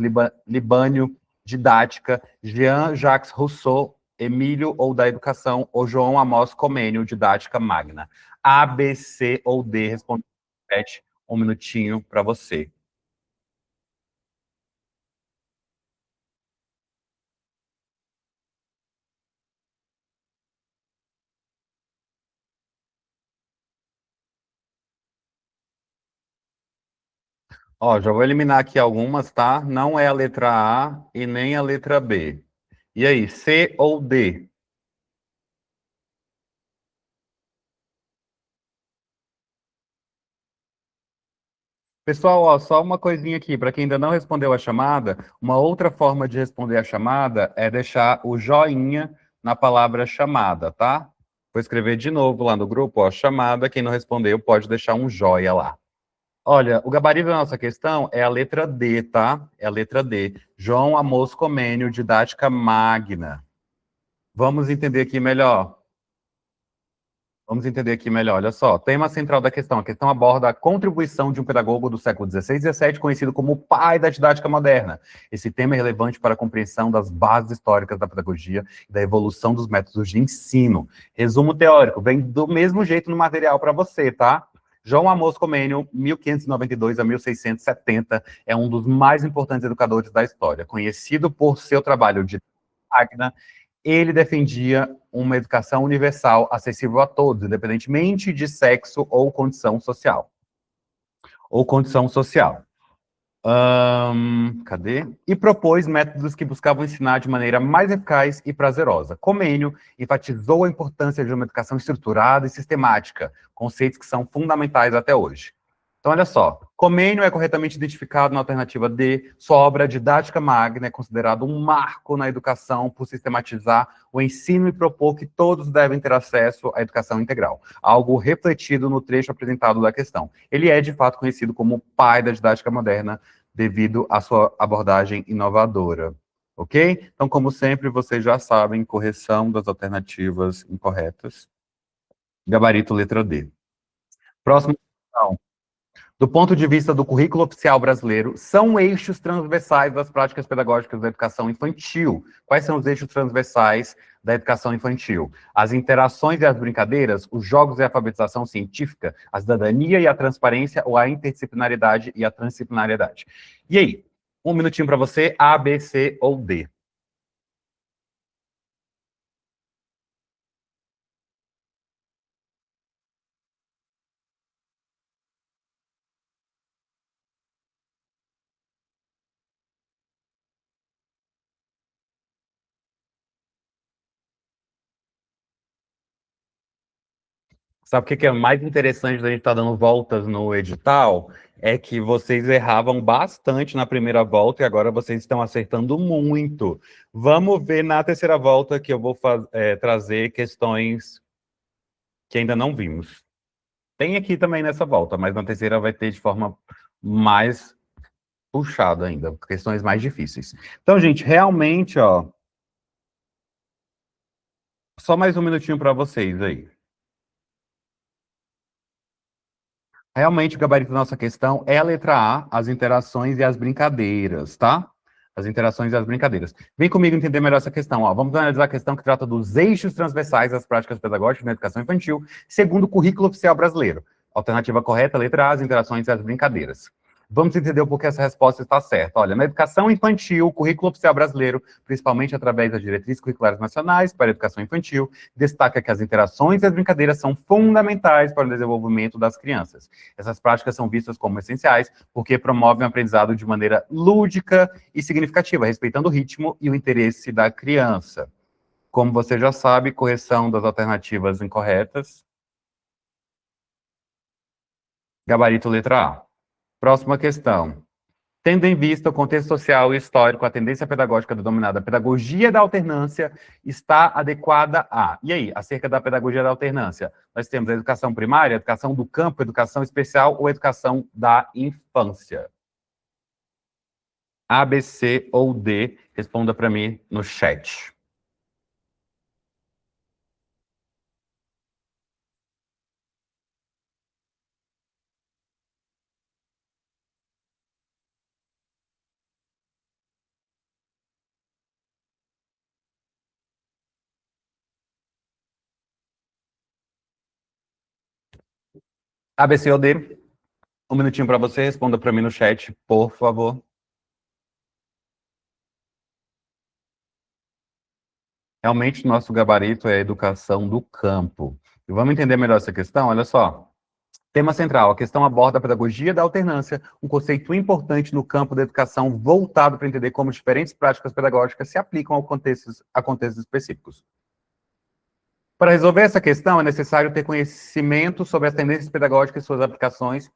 Libânio, Didática, Jean-Jacques Rousseau, Emílio ou da Educação, ou João Amós Comênio, Didática Magna. A, B, C ou D, responde. Um minutinho para você. Ó, já vou eliminar aqui algumas, tá? Não é a letra A e nem a letra B. E aí, C ou D? Pessoal, ó, só uma coisinha aqui, para quem ainda não respondeu a chamada, uma outra forma de responder a chamada é deixar o joinha na palavra chamada, tá? Vou escrever de novo lá no grupo, ó, chamada, quem não respondeu pode deixar um joia lá. Olha, o gabarito da nossa questão é a letra D, tá? É a letra D. João Amos Comênio, Didática Magna. Vamos entender aqui melhor. Vamos entender aqui melhor. Olha só, tema central da questão. A questão aborda a contribuição de um pedagogo do século XVI e XVII, conhecido como o pai da didática moderna. Esse tema é relevante para a compreensão das bases históricas da pedagogia e da evolução dos métodos de ensino. Resumo teórico, vem do mesmo jeito no material para você, tá? João Amos Comênio, 1592 a 1670, é um dos mais importantes educadores da história, conhecido por seu trabalho de Magna. Ele defendia uma educação universal, acessível a todos, independentemente de sexo ou condição social. Cadê? E propôs métodos que buscavam ensinar de maneira mais eficaz e prazerosa. Comênio enfatizou a importância de uma educação estruturada e sistemática, conceitos que são fundamentais até hoje. Então, olha só, Comênio é corretamente identificado na alternativa D, sua obra Didática Magna é considerado um marco na educação por sistematizar o ensino e propor que todos devem ter acesso à educação integral, algo refletido no trecho apresentado da questão. Ele é, de fato, conhecido como o pai da didática moderna, devido à sua abordagem inovadora. Ok? Então, como sempre, vocês já sabem, correção das alternativas incorretas. Gabarito letra D. Próxima questão. Do ponto de vista do currículo oficial brasileiro, são eixos transversais das práticas pedagógicas da educação infantil. Quais são os eixos transversais da educação infantil? As interações e as brincadeiras, os jogos e a alfabetização científica, a cidadania e a transparência, ou a interdisciplinaridade e a transdisciplinariedade. E aí? Um minutinho para você, A, B, C ou D. Sabe o que é mais interessante da gente estar dando voltas no edital? É que vocês erravam bastante na primeira volta e agora vocês estão acertando muito. Vamos ver na terceira volta que eu vou trazer questões que ainda não vimos. Tem aqui também nessa volta, mas na terceira vai ter de forma mais puxada ainda, questões mais difíceis. Então, gente, realmente, ó, só mais um minutinho para vocês aí. Realmente, o gabarito da nossa questão é a letra A, as interações e as brincadeiras, tá? As interações e as brincadeiras. Vem comigo entender melhor essa questão. Ó. Vamos analisar a questão que trata dos eixos transversais das práticas pedagógicas na educação infantil, segundo o currículo oficial brasileiro. Alternativa correta, letra A, as interações e as brincadeiras. Vamos entender o porquê essa resposta está certa. Olha, na educação infantil, o currículo oficial brasileiro, principalmente através das diretrizes curriculares nacionais para a educação infantil, destaca que as interações e as brincadeiras são fundamentais para o desenvolvimento das crianças. Essas práticas são vistas como essenciais porque promovem o aprendizado de maneira lúdica e significativa, respeitando o ritmo e o interesse da criança. Como você já sabe, correção das alternativas incorretas. Gabarito letra A. Próxima questão. Tendo em vista o contexto social e histórico, a tendência pedagógica denominada pedagogia da alternância está adequada a... E aí, acerca da pedagogia da alternância? Nós temos a educação primária, a educação do campo, a educação especial ou a educação da infância. A, B, C ou D? Responda para mim no chat. A, B, C ou D? Um minutinho para você, responda para mim no chat, por favor. Realmente, nosso gabarito é a educação do campo. E vamos entender melhor essa questão? Olha só. Tema central, a questão aborda a pedagogia da alternância, um conceito importante no campo da educação voltado para entender como diferentes práticas pedagógicas se aplicam a contextos específicos. Para resolver essa questão, é necessário ter conhecimento sobre as tendências pedagógicas e suas aplicações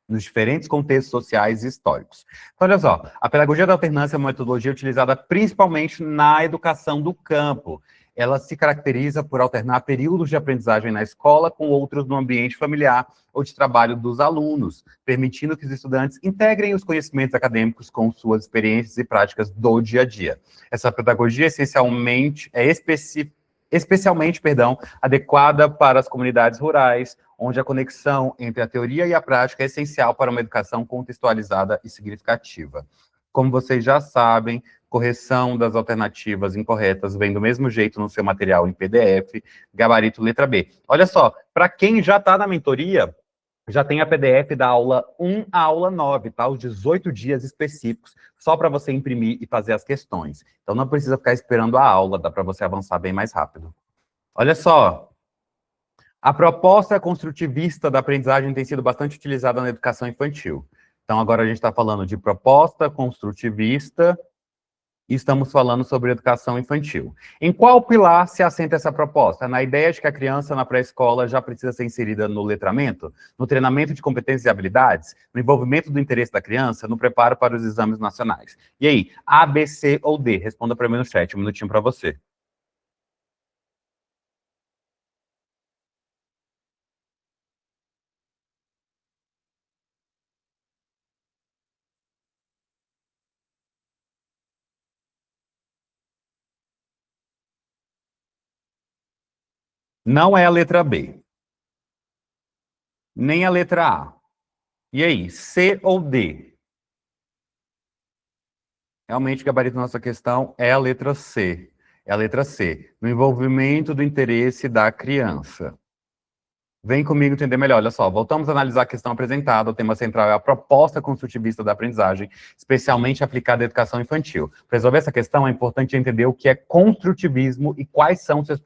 nos diferentes contextos sociais e históricos. Então, olha só, a pedagogia da alternância é uma metodologia utilizada principalmente na educação do campo. Ela se caracteriza por alternar períodos de aprendizagem na escola com outros no ambiente familiar ou de trabalho dos alunos, permitindo que os estudantes integrem os conhecimentos acadêmicos com suas experiências e práticas do dia a dia. Essa pedagogia especialmente adequada para as comunidades rurais, onde a conexão entre a teoria e a prática é essencial para uma educação contextualizada e significativa. Como vocês já sabem, correção das alternativas incorretas vem do mesmo jeito no seu material em PDF, gabarito letra B. Olha só, para quem já está na mentoria, já tem a PDF da aula 1 à aula 9, tá? Os 18 dias específicos, só para você imprimir e fazer as questões. Então não precisa ficar esperando a aula, dá para você avançar bem mais rápido. Olha só, a proposta construtivista da aprendizagem tem sido bastante utilizada na educação infantil. Então agora a gente está falando de proposta construtivista e estamos falando sobre educação infantil. Em qual pilar se assenta essa proposta? Na ideia de que a criança na pré-escola já precisa ser inserida no letramento, no treinamento de competências e habilidades, no envolvimento do interesse da criança, no preparo para os exames nacionais. E aí, A, B, C ou D? Responda para mim no chat, um minutinho para você. Não é a letra B. Nem a letra A. E aí, C ou D? Realmente, o gabarito da nossa questão é a letra C. É a letra C. No envolvimento do interesse da criança. Vem comigo entender melhor. Olha só, voltamos a analisar a questão apresentada. O tema central é a proposta construtivista da aprendizagem, especialmente aplicada à educação infantil. Para resolver essa questão, é importante entender o que é construtivismo e quais são seus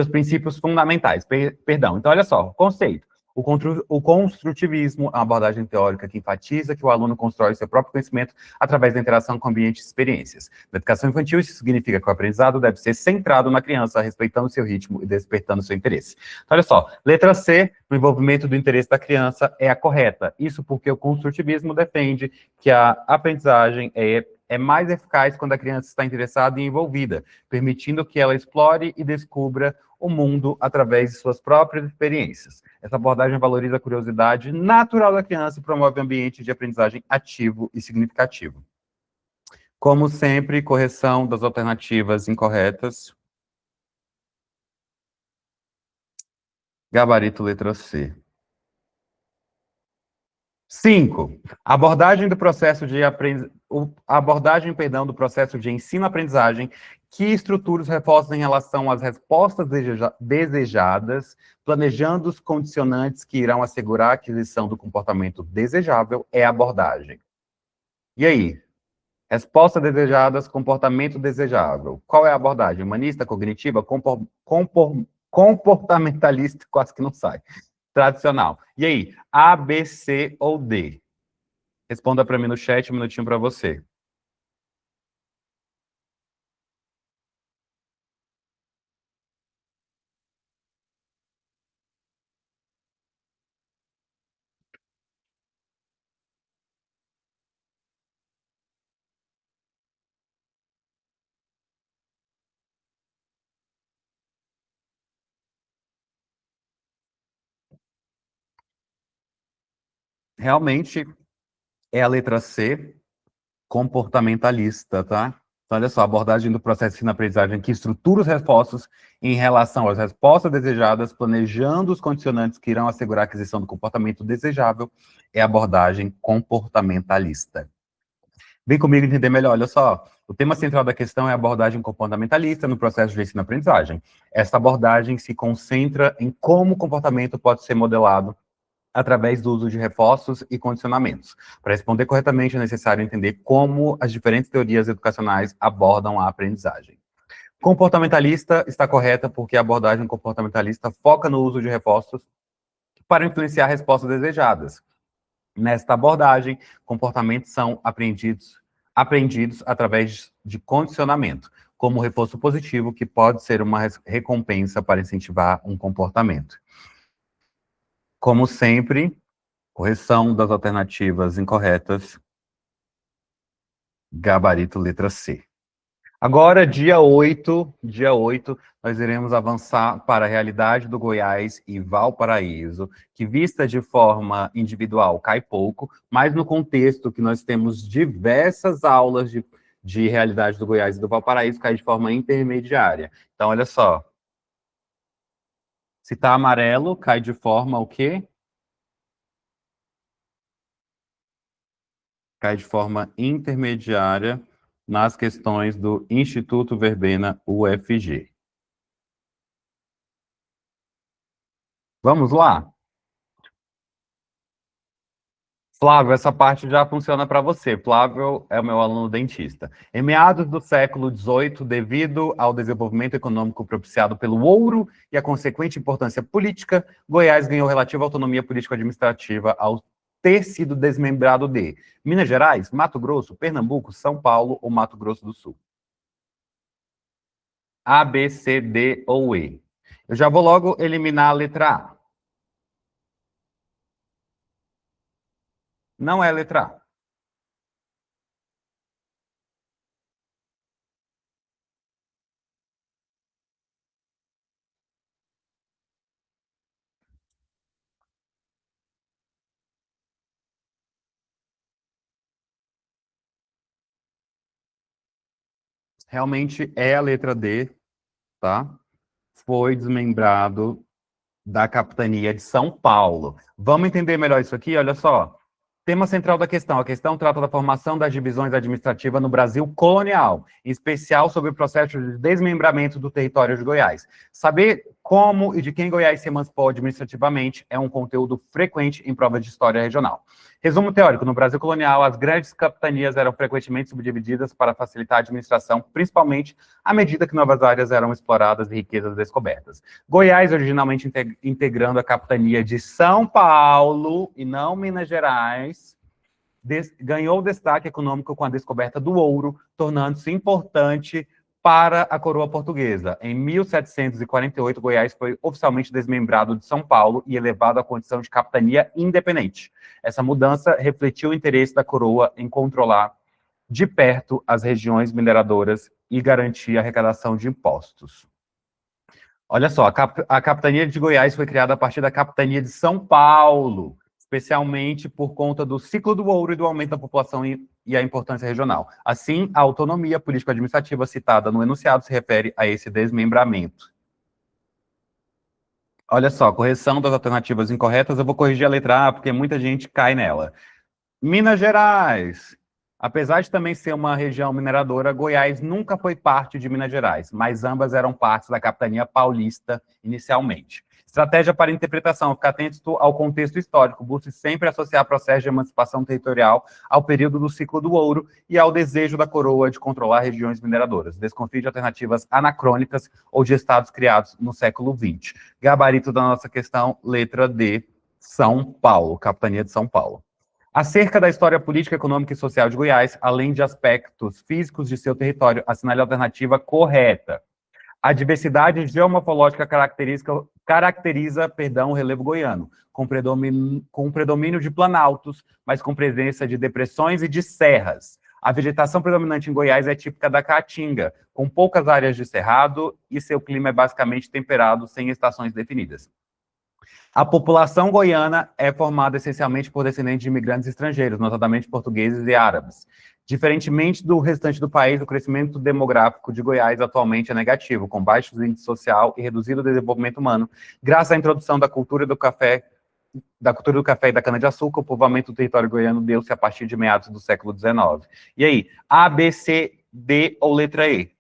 princípios fundamentais. Perdão. Então, olha só, conceito. O construtivismo é uma abordagem teórica que enfatiza que o aluno constrói o seu próprio conhecimento através da interação com ambientes e experiências. Na educação infantil, isso significa que o aprendizado deve ser centrado na criança, respeitando seu ritmo e despertando seu interesse. Então, olha só, letra C, o envolvimento do interesse da criança é a correta. Isso porque o construtivismo defende que a aprendizagem é mais eficaz quando a criança está interessada e envolvida, permitindo que ela explore e descubra o mundo através de suas próprias experiências. Essa abordagem valoriza a curiosidade natural da criança e promove um ambiente de aprendizagem ativo e significativo. Como sempre, correção das alternativas incorretas. Gabarito letra C. 5. Abordagem do processo de do processo de ensino-aprendizagem que estrutura os reforços em relação às respostas desejadas, planejando os condicionantes que irão assegurar a aquisição do comportamento desejável é a abordagem. E aí? Resposta desejadas, comportamento desejável. Qual é a abordagem? Humanista, cognitiva, comportamentalista, quase que não sai. Tradicional. E aí, A, B, C ou D? Responda para mim no chat, um minutinho para você. Realmente é a letra C, comportamentalista, tá? Então, olha só, a abordagem do processo de ensino-aprendizagem que estrutura os reforços em relação às respostas desejadas, planejando os condicionantes que irão assegurar a aquisição do comportamento desejável, é a abordagem comportamentalista. Vem comigo entender melhor, olha só. O tema central da questão é a abordagem comportamentalista no processo de ensino-aprendizagem. Essa abordagem se concentra em como o comportamento pode ser modelado através do uso de reforços e condicionamentos. Para responder corretamente, é necessário entender como as diferentes teorias educacionais abordam a aprendizagem. Comportamentalista está correta porque a abordagem comportamentalista foca no uso de reforços para influenciar respostas desejadas. Nesta abordagem, comportamentos são aprendidos através de condicionamento, como reforço positivo, que pode ser uma recompensa para incentivar um comportamento. Como sempre, correção das alternativas incorretas. Gabarito letra C. Agora, dia 8, nós iremos avançar para a realidade do Goiás e Valparaíso, que vista de forma individual cai pouco, mas no contexto que nós temos diversas aulas de realidade do Goiás e do Valparaíso, cai de forma intermediária. Então, olha só. Se está amarelo, cai de forma o quê? Cai de forma intermediária nas questões do Instituto Verbena UFG. Vamos lá? Flávio, essa parte já funciona para você. Flávio é o meu aluno dentista. Em meados do século XVIII, devido ao desenvolvimento econômico propiciado pelo ouro e a consequente importância política, Goiás ganhou relativa autonomia político-administrativa ao ter sido desmembrado de Minas Gerais, Mato Grosso, Pernambuco, São Paulo ou Mato Grosso do Sul. A, B, C, D ou E. Eu já vou logo eliminar a letra A. Não é a letra A. Realmente é a letra D, tá? Foi desmembrado da capitania de São Paulo. Vamos entender melhor isso aqui? Olha só. Tema central da questão. A questão trata da formação das divisões administrativas no Brasil colonial, em especial sobre o processo de desmembramento do território de Goiás. Saber Como e de quem Goiás se emancipou administrativamente é um conteúdo frequente em provas de história regional. Resumo teórico: no Brasil colonial, as grandes capitanias eram frequentemente subdivididas para facilitar a administração, principalmente à medida que novas áreas eram exploradas e riquezas descobertas. Goiás, originalmente integrando a capitania de São Paulo e não Minas Gerais, ganhou destaque econômico com a descoberta do ouro, tornando-se importante para a coroa portuguesa. Em 1748, Goiás foi oficialmente desmembrado de São Paulo e elevado à condição de capitania independente. Essa mudança refletiu o interesse da coroa em controlar de perto as regiões mineradoras e garantir a arrecadação de impostos. Olha só, a capitania de Goiás foi criada a partir da capitania de São Paulo, especialmente por conta do ciclo do ouro e do aumento da população e a importância regional. Assim, a autonomia político-administrativa citada no enunciado se refere a esse desmembramento. Olha só, correção das alternativas incorretas, eu vou corrigir a letra A, porque muita gente cai nela. Minas Gerais. Apesar de também ser uma região mineradora, Goiás nunca foi parte de Minas Gerais, mas ambas eram partes da capitania paulista inicialmente. Estratégia para interpretação: ficar atento ao contexto histórico, busque sempre associar processo de emancipação territorial ao período do ciclo do ouro e ao desejo da coroa de controlar regiões mineradoras. Desconfie de alternativas anacrônicas ou de estados criados no século XX. Gabarito da nossa questão, letra D, São Paulo, capitania de São Paulo. Acerca da história política, econômica e social de Goiás, além de aspectos físicos de seu território, assinale a alternativa correta. A diversidade geomorfológica caracteriza o relevo goiano, com predomínio de planaltos, mas com presença de depressões e de serras. A vegetação predominante em Goiás é típica da caatinga, com poucas áreas de cerrado, e seu clima é basicamente temperado, sem estações definidas. A população goiana é formada essencialmente por descendentes de imigrantes estrangeiros, notadamente portugueses e árabes. Diferentemente do restante do país, o crescimento demográfico de Goiás atualmente é negativo, com baixo índice social e reduzido desenvolvimento humano. Graças à introdução da cultura do café e da cana-de-açúcar, o povoamento do território goiano deu-se a partir de meados do século XIX. E aí, A, B, C, D ou letra E?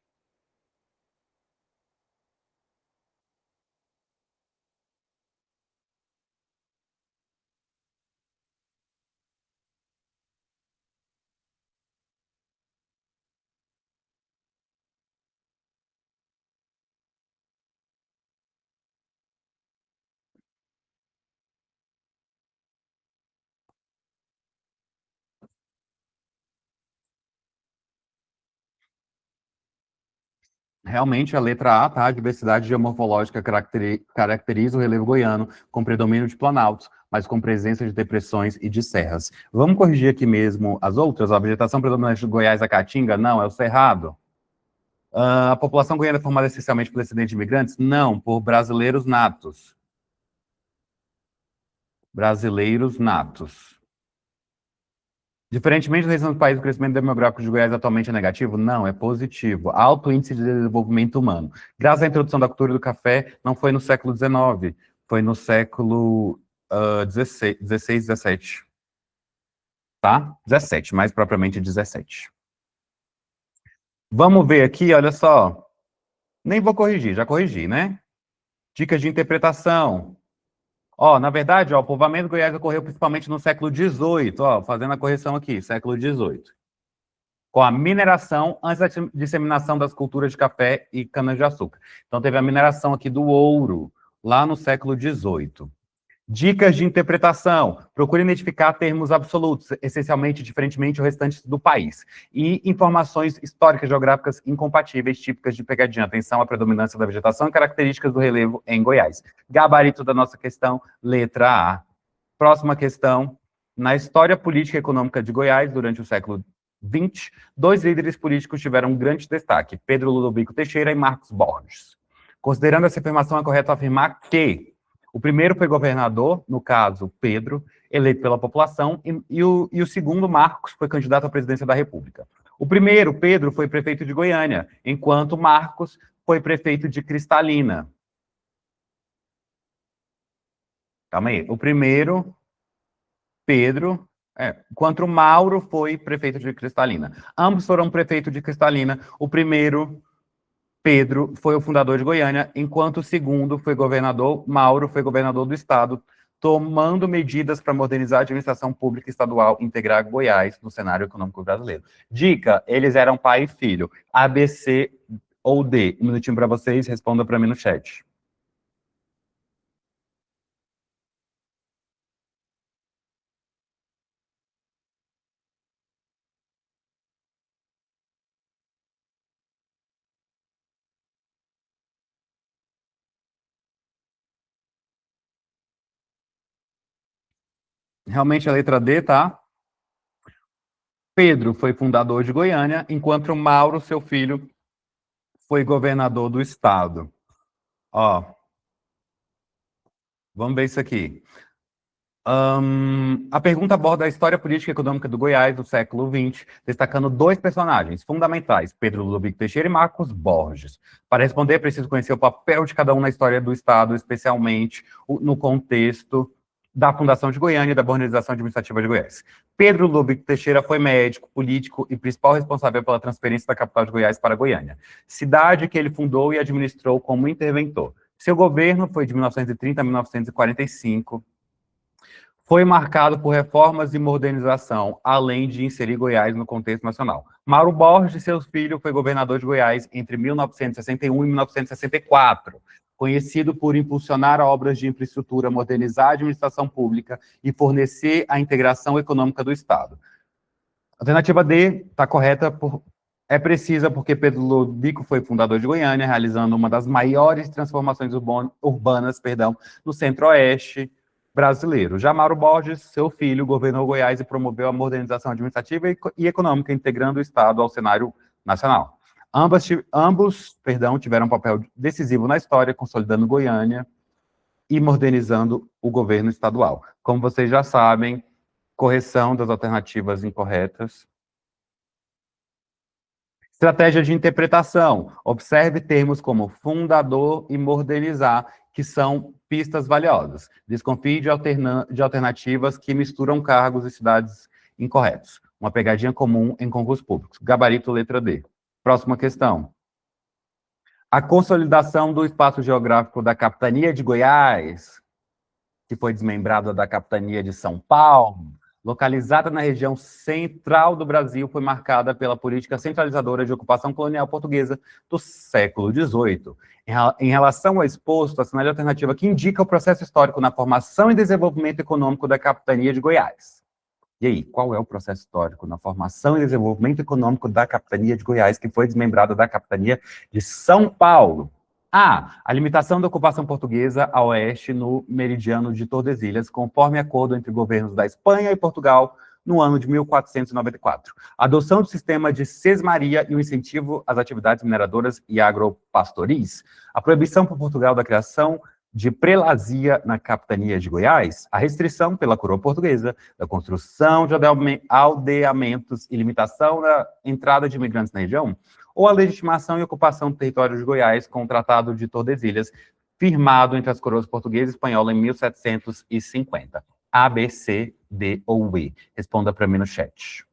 Realmente, a letra A, tá? A diversidade geomorfológica caracteriza o relevo goiano, com predomínio de planaltos, mas com presença de depressões e de serras. Vamos corrigir aqui mesmo as outras? A vegetação predominante de Goiás, a caatinga? Não, é o cerrado. A população goiana é formada essencialmente por descendentes de imigrantes? Não, por brasileiros natos. Brasileiros natos. Diferentemente do restante do país, o crescimento demográfico de Goiás atualmente é negativo? Não, é positivo. Alto índice de desenvolvimento humano. Graças à introdução da cultura do café, não foi no século XIX, foi no século XVI, 17. Tá? 17, mais propriamente 17. Vamos ver aqui, olha só. Nem vou corrigir, já corrigi, né? Dicas de interpretação. Ó, na verdade, ó, o povoamento do Goiás ocorreu principalmente no século XVIII, ó, fazendo a correção aqui, século XVIII. Com a mineração antes da disseminação das culturas de café e cana-de-açúcar. Então, teve a mineração aqui do ouro, lá no século XVIII. Dicas de interpretação. Procure identificar termos absolutos, essencialmente, diferentemente do restante do país. E informações históricas geográficas incompatíveis, típicas de pegadinha. Atenção à predominância da vegetação e características do relevo em Goiás. Gabarito da nossa questão, letra A. Próxima questão. Na história política e econômica de Goiás, durante o século XX, dois líderes políticos tiveram um grande destaque, Pedro Ludovico Teixeira e Marcos Borges. Considerando essa afirmação, é correto afirmar que o primeiro foi governador, no caso, Pedro, eleito pela população, e o segundo, Marcos, foi candidato à presidência da República. O primeiro, Pedro, foi prefeito de Goiânia, enquanto Marcos foi prefeito de Cristalina. Calma aí. O primeiro, Pedro, enquanto Mauro foi prefeito de Cristalina. Ambos foram prefeito de Cristalina. O primeiro Pedro foi o fundador de Goiânia, enquanto o segundo foi governador, Mauro foi governador do estado, tomando medidas para modernizar a administração pública estadual e integrar Goiás no cenário econômico brasileiro. Dica, eles eram pai e filho. A, B, C ou D? Um minutinho para vocês, responda para mim no chat. Realmente a letra D, tá? Pedro foi fundador de Goiânia, enquanto Mauro, seu filho, foi governador do estado. Ó, vamos ver isso aqui. A pergunta aborda a história política e econômica do Goiás do século XX, destacando dois personagens fundamentais, Pedro Ludovico Teixeira e Marcos Borges. Para responder, é preciso conhecer o papel de cada um na história do Estado, especialmente no contexto da fundação de Goiânia e da modernização administrativa de Goiás. Pedro Ludovico Teixeira foi médico, político e principal responsável pela transferência da capital de Goiás para Goiânia, cidade que ele fundou e administrou como interventor. Seu governo foi de 1930 a 1945, foi marcado por reformas e modernização, além de inserir Goiás no contexto nacional. Mauro Borges, seu filho, foi governador de Goiás entre 1961 e 1964, conhecido por impulsionar obras de infraestrutura, modernizar a administração pública e fornecer a integração econômica do Estado. Alternativa D está correta, é precisa porque Pedro Ludovico foi fundador de Goiânia, realizando uma das maiores transformações urbanas, no centro-oeste brasileiro. Já Mauro Borges, seu filho, governou Goiás e promoveu a modernização administrativa e econômica, integrando o Estado ao cenário nacional. Ambos tiveram um papel decisivo na história, consolidando Goiânia e modernizando o governo estadual. Como vocês já sabem, correção das alternativas incorretas. Estratégia de interpretação. Observe termos como fundador e modernizar, que são pistas valiosas. Desconfie de alternativas que misturam cargos e cidades incorretos. Uma pegadinha comum em concursos públicos. Gabarito letra D. Próxima questão. A consolidação do espaço geográfico da capitania de Goiás, que foi desmembrada da capitania de São Paulo, localizada na região central do Brasil, foi marcada pela política centralizadora de ocupação colonial portuguesa do século XVIII. Em relação ao exposto, assinale a alternativa que indica o processo histórico na formação e desenvolvimento econômico da capitania de Goiás. E aí, qual é o processo histórico na formação e desenvolvimento econômico da capitania de Goiás, que foi desmembrada da capitania de São Paulo? A limitação da ocupação portuguesa a oeste no meridiano de Tordesilhas, conforme acordo entre governos da Espanha e Portugal no ano de 1494. A adoção do sistema de sesmaria e o incentivo às atividades mineradoras e agropastoris. A proibição por Portugal da criação de prelazia na capitania de Goiás. A restrição pela coroa portuguesa da construção de aldeamentos e limitação da entrada de imigrantes na região, ou a legitimação e ocupação do território de Goiás com o Tratado de Tordesilhas, firmado entre as coroas portuguesa e espanhola em 1750. A, B, C, D ou E? Responda para mim no chat.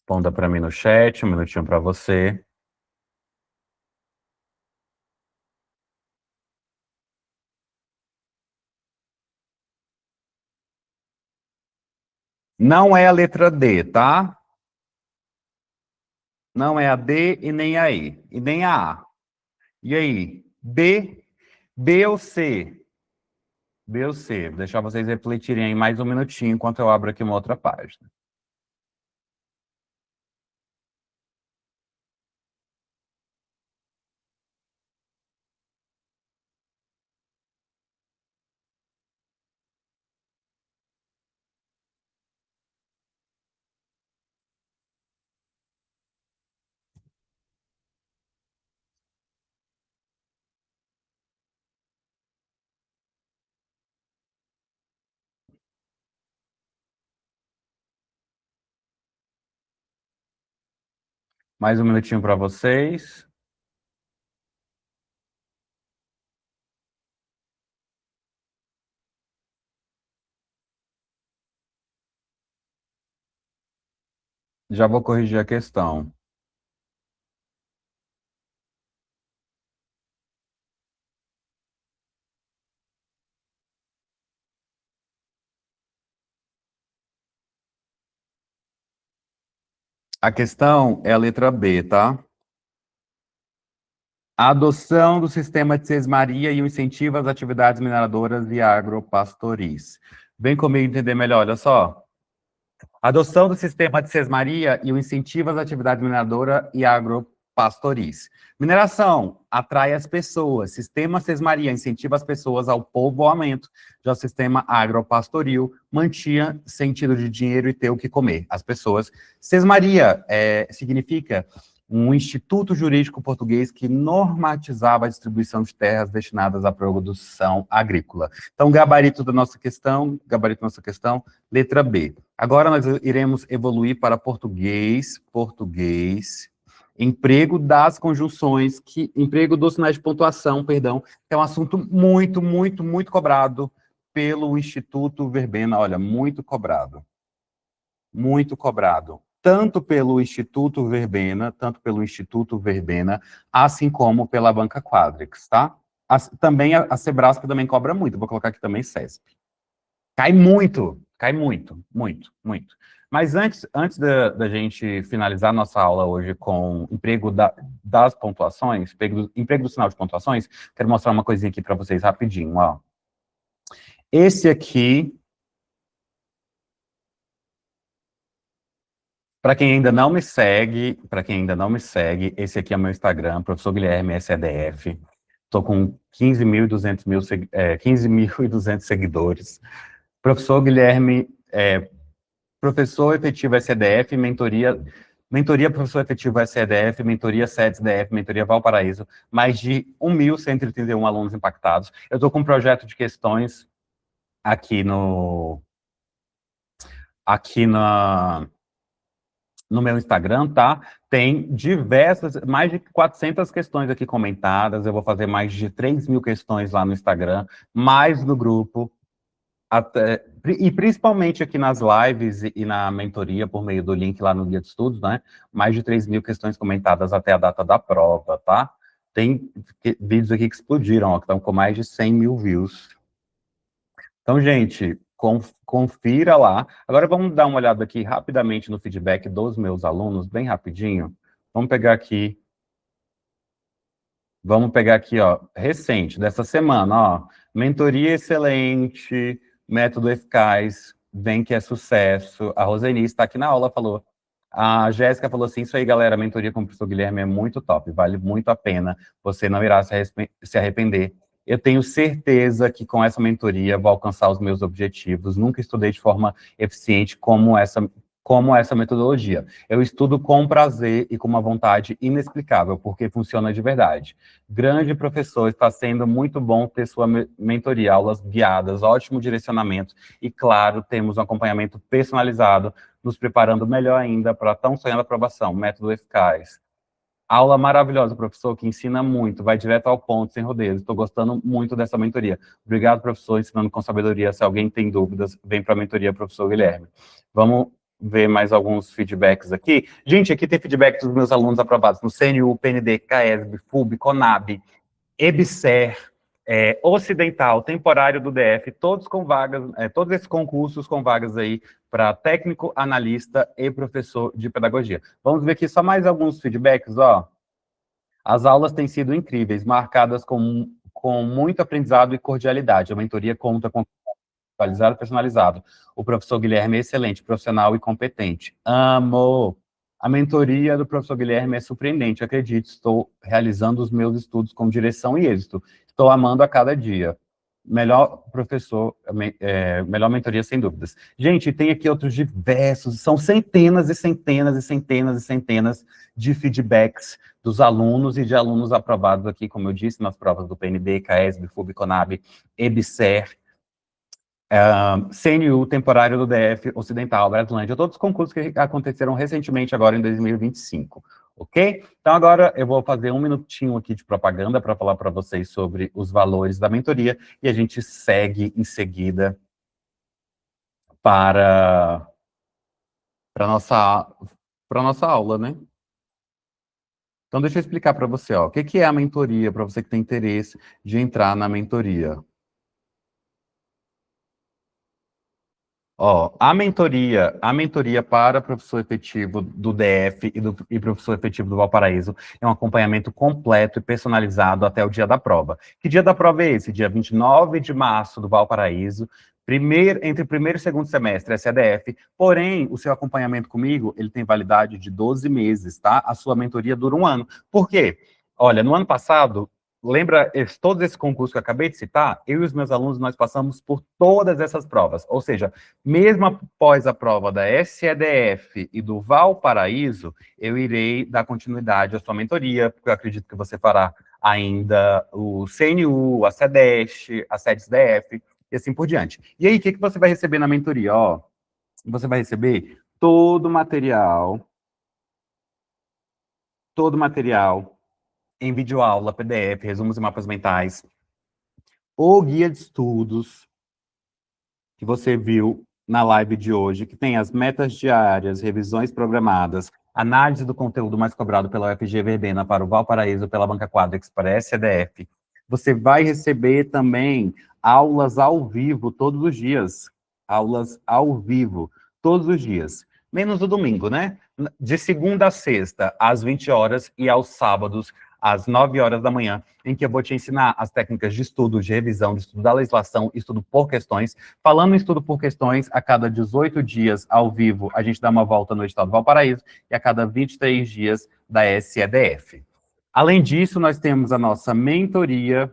Responda para mim no chat, um minutinho para você. Não é a letra D, tá? Não é a D e nem a E, e nem a A. E aí? B, B ou C? B ou C? Vou deixar vocês refletirem aí mais um minutinho enquanto eu abro aqui uma outra página. Mais um minutinho para vocês. Já vou corrigir a questão. A questão é a letra B, tá? A adoção do sistema de sesmaria e o incentivo às atividades mineradoras e agropastoris. Vem comigo entender melhor, olha só. Adoção do sistema de sesmaria e o incentivo às atividades mineradoras e agropastoris. Mineração atrai as pessoas. Sistema sesmaria incentiva as pessoas ao povoamento. Já o sistema agropastoril mantinha sentido de dinheiro e ter o que comer. As pessoas. Sesmaria significa um instituto jurídico português que normatizava a distribuição de terras destinadas à produção agrícola. Então, gabarito da nossa questão, letra B. Agora nós iremos evoluir para português, emprego das conjunções, emprego dos sinais de pontuação, perdão, que é um assunto muito, muito, muito cobrado pelo Instituto Verbena, olha, muito cobrado, tanto pelo Instituto Verbena, assim como pela Banca Quadrix, tá? Também a Sebrasp também cobra muito, vou colocar aqui também CESP. Cai muito. Mas antes da gente finalizar nossa aula hoje com emprego das pontuações, emprego do sinal de pontuações, quero mostrar uma coisinha aqui para vocês rapidinho, ó. Esse aqui, para quem ainda não me segue, esse aqui é meu Instagram, professor Guilherme SEDF. Estou com 15.200 seguidores. Professor Guilherme, professor efetivo SEDF, mentoria professor efetivo SEDF, mentoria SEDF, mentoria Valparaíso, mais de 1.131 alunos impactados. Eu estou com um projeto de questões aqui no meu Instagram, tá? Tem mais de 400 questões aqui comentadas, eu vou fazer mais de 3.000 questões lá no Instagram, mais no grupo, e principalmente aqui nas lives e na mentoria, por meio do link lá no Guia de Estudos, né? Mais de 3.000 questões comentadas até a data da prova, tá? Tem vídeos aqui que explodiram, ó, que estão com mais de 100.000 views. Então, gente, confira lá. Agora vamos dar uma olhada aqui rapidamente no feedback dos meus alunos, bem rapidinho. Vamos pegar aqui, ó, recente, dessa semana, ó. Mentoria excelente, método eficaz, vem que é sucesso. A Roseni está aqui na aula, falou. A Jéssica falou assim, isso aí, galera, a mentoria com o professor Guilherme é muito top, vale muito a pena, você não irá se arrepender. Eu tenho certeza que com essa mentoria vou alcançar os meus objetivos. Nunca estudei de forma eficiente como essa metodologia. Eu estudo com prazer e com uma vontade inexplicável, porque funciona de verdade. Grande professor, está sendo muito bom ter sua mentoria, aulas guiadas, ótimo direcionamento e, claro, temos um acompanhamento personalizado, nos preparando melhor ainda para a tão sonhada aprovação, método eficaz. Aula maravilhosa, professor, que ensina muito, vai direto ao ponto, sem rodeios. Estou gostando muito dessa mentoria. Obrigado, professor, ensinando com sabedoria. Se alguém tem dúvidas, vem para a mentoria, professor Guilherme. Vamos ver mais alguns feedbacks aqui. Gente, aqui tem feedback dos meus alunos aprovados no CNU, PND, CAESB, FUB, CONAB, EBSER, Ocidental, temporário do DF, todos com vagas, todos esses concursos com vagas aí para técnico, analista e professor de pedagogia. Vamos ver aqui só mais alguns feedbacks, ó. As aulas têm sido incríveis, marcadas com muito aprendizado e cordialidade. A mentoria conta com atualizado e personalizado. O professor Guilherme é excelente, profissional e competente. Amo! A mentoria do professor Guilherme é surpreendente, acredite, estou realizando os meus estudos com direção e êxito. Estou amando a cada dia. Melhor professor, melhor mentoria, sem dúvidas. Gente, tem aqui outros diversos, são centenas e centenas e centenas e centenas de feedbacks dos alunos e de alunos aprovados aqui, como eu disse, nas provas do PND, CAESB, FUB, CONAB, EBSER, CNU, temporário do DF, Ocidental, Brasilândia, todos os concursos que aconteceram recentemente agora em 2025, ok? Então agora eu vou fazer um minutinho aqui de propaganda para falar para vocês sobre os valores da mentoria e a gente segue em seguida para nossa para nossa aula, né? Então, deixa eu explicar para você, ó, o que que é a mentoria, para você que tem interesse de entrar na mentoria. Ó, a mentoria para professor efetivo do DF e professor efetivo do Valparaíso é um acompanhamento completo e personalizado até o dia da prova. Que dia da prova é esse? Dia 29 de março do Valparaíso, entre o primeiro e segundo semestre, SEDF, porém, o seu acompanhamento comigo, ele tem validade de 12 meses, tá? A sua mentoria dura 1 ano. Por quê? Olha, no ano passado, lembra todos esses concursos que eu acabei de citar? Eu e os meus alunos, nós passamos por todas essas provas, ou seja, mesmo após a prova da SEDF e do Valparaíso, eu irei dar continuidade à sua mentoria, porque eu acredito que você fará ainda o CNU, a SEDEST, a SEDES-DF, e assim por diante. E aí, o que que você vai receber na mentoria? Ó, você vai receber todo o material em videoaula, PDF, resumos e mapas mentais, o guia de estudos que você viu na live de hoje, que tem as metas diárias, revisões programadas, análise do conteúdo mais cobrado pela UFG Verbena para o Valparaíso pela Banca Quadrix para a SEDF. Você vai receber também aulas ao vivo todos os dias. Aulas ao vivo todos os dias. Menos o domingo, né? De segunda a sexta, às 20 horas, e aos sábados, às 9 horas da manhã, em que eu vou te ensinar as técnicas de estudo, de revisão, de estudo da legislação, estudo por questões. Falando em estudo por questões, a cada 18 dias, ao vivo, a gente dá uma volta no estado do Valparaíso, e a cada 23 dias, da SEDF. Além disso, nós temos a nossa mentoria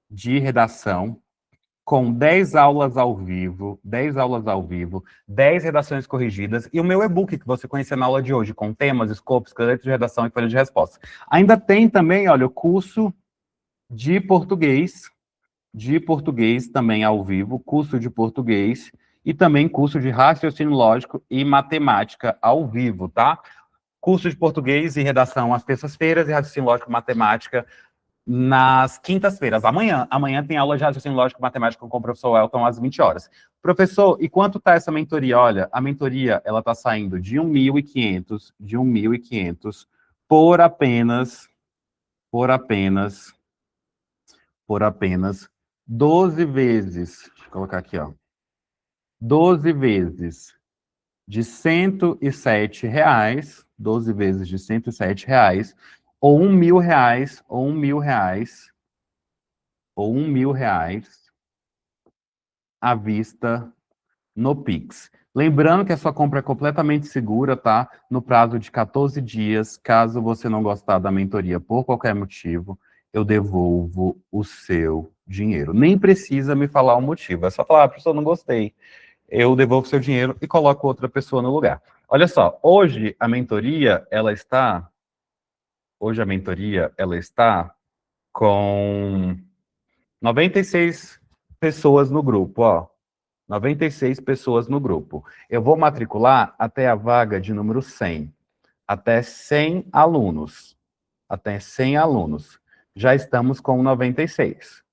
de redação, com 10 aulas ao vivo, 10 redações corrigidas, e o meu e-book, que você conheceu na aula de hoje, com temas, escopos, esqueletos de redação e folha de resposta. Ainda tem também, olha, o curso de português também ao vivo, curso de português, e também curso de raciocínio lógico e matemática ao vivo, tá? Curso de português e redação às terças-feiras, e raciocínio lógico e matemática nas quintas-feiras. Amanhã tem aula de raciocínio lógico e matemática com o professor Elton às 20 horas. Professor, e quanto está essa mentoria? Olha, a mentoria, ela está saindo de 1.500 por apenas 12 vezes, deixa eu colocar aqui, ó, 12 vezes de R$107, 12 vezes de R$107, ou R$1.000, ou R$1.000 à vista no Pix. Lembrando que a sua compra é completamente segura, tá? No prazo de 14 dias, caso você não gostar da mentoria por qualquer motivo, eu devolvo o seu dinheiro. Nem precisa me falar o motivo, é só falar, professor, não gostei. Eu devolvo o seu dinheiro e coloco outra pessoa no lugar. Olha só, hoje a mentoria, ela está com 96 pessoas no grupo, ó. 96 pessoas no grupo. Eu vou matricular até a vaga de número 100. Até 100 alunos. Até 100 alunos. Já estamos com 96.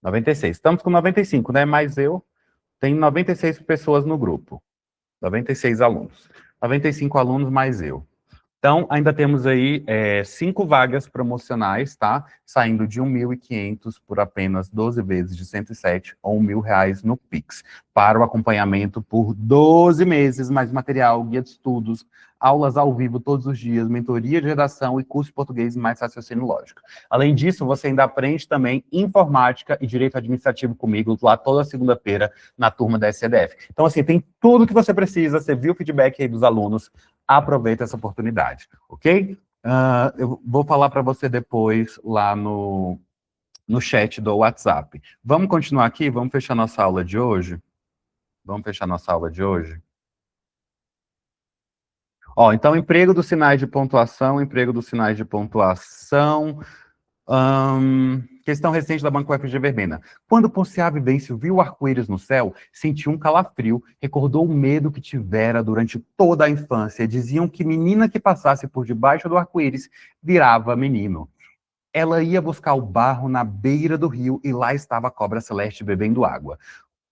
96. Estamos com 95, né? Mas eu tenho 96 pessoas no grupo. 96 alunos. 95 alunos mais eu. Então, ainda temos aí 5 vagas promocionais, tá? Saindo de 1.500 por apenas 12 vezes de 107 ou R$1.000 no Pix. Para o acompanhamento por 12 meses, mais material, guia de estudos, aulas ao vivo todos os dias, mentoria de redação e curso de português mais raciocínio lógico. Além disso, você ainda aprende também informática e direito administrativo comigo, lá toda segunda-feira, na turma da SEDF. Então, assim, tem tudo que você precisa, você viu o feedback aí dos alunos, aproveita essa oportunidade, ok? Eu vou falar para você depois lá no chat do WhatsApp. Vamos continuar aqui? Vamos fechar nossa aula de hoje? Ó, então, emprego dos sinais de pontuação, questão recente da Banco UFG Verbena. Quando Ponciá Vivêncio viu o arco-íris no céu, sentiu um calafrio, recordou o medo que tivera durante toda a infância. Diziam que menina que passasse por debaixo do arco-íris virava menino. Ela ia buscar o barro na beira do rio e lá estava a cobra celeste bebendo água.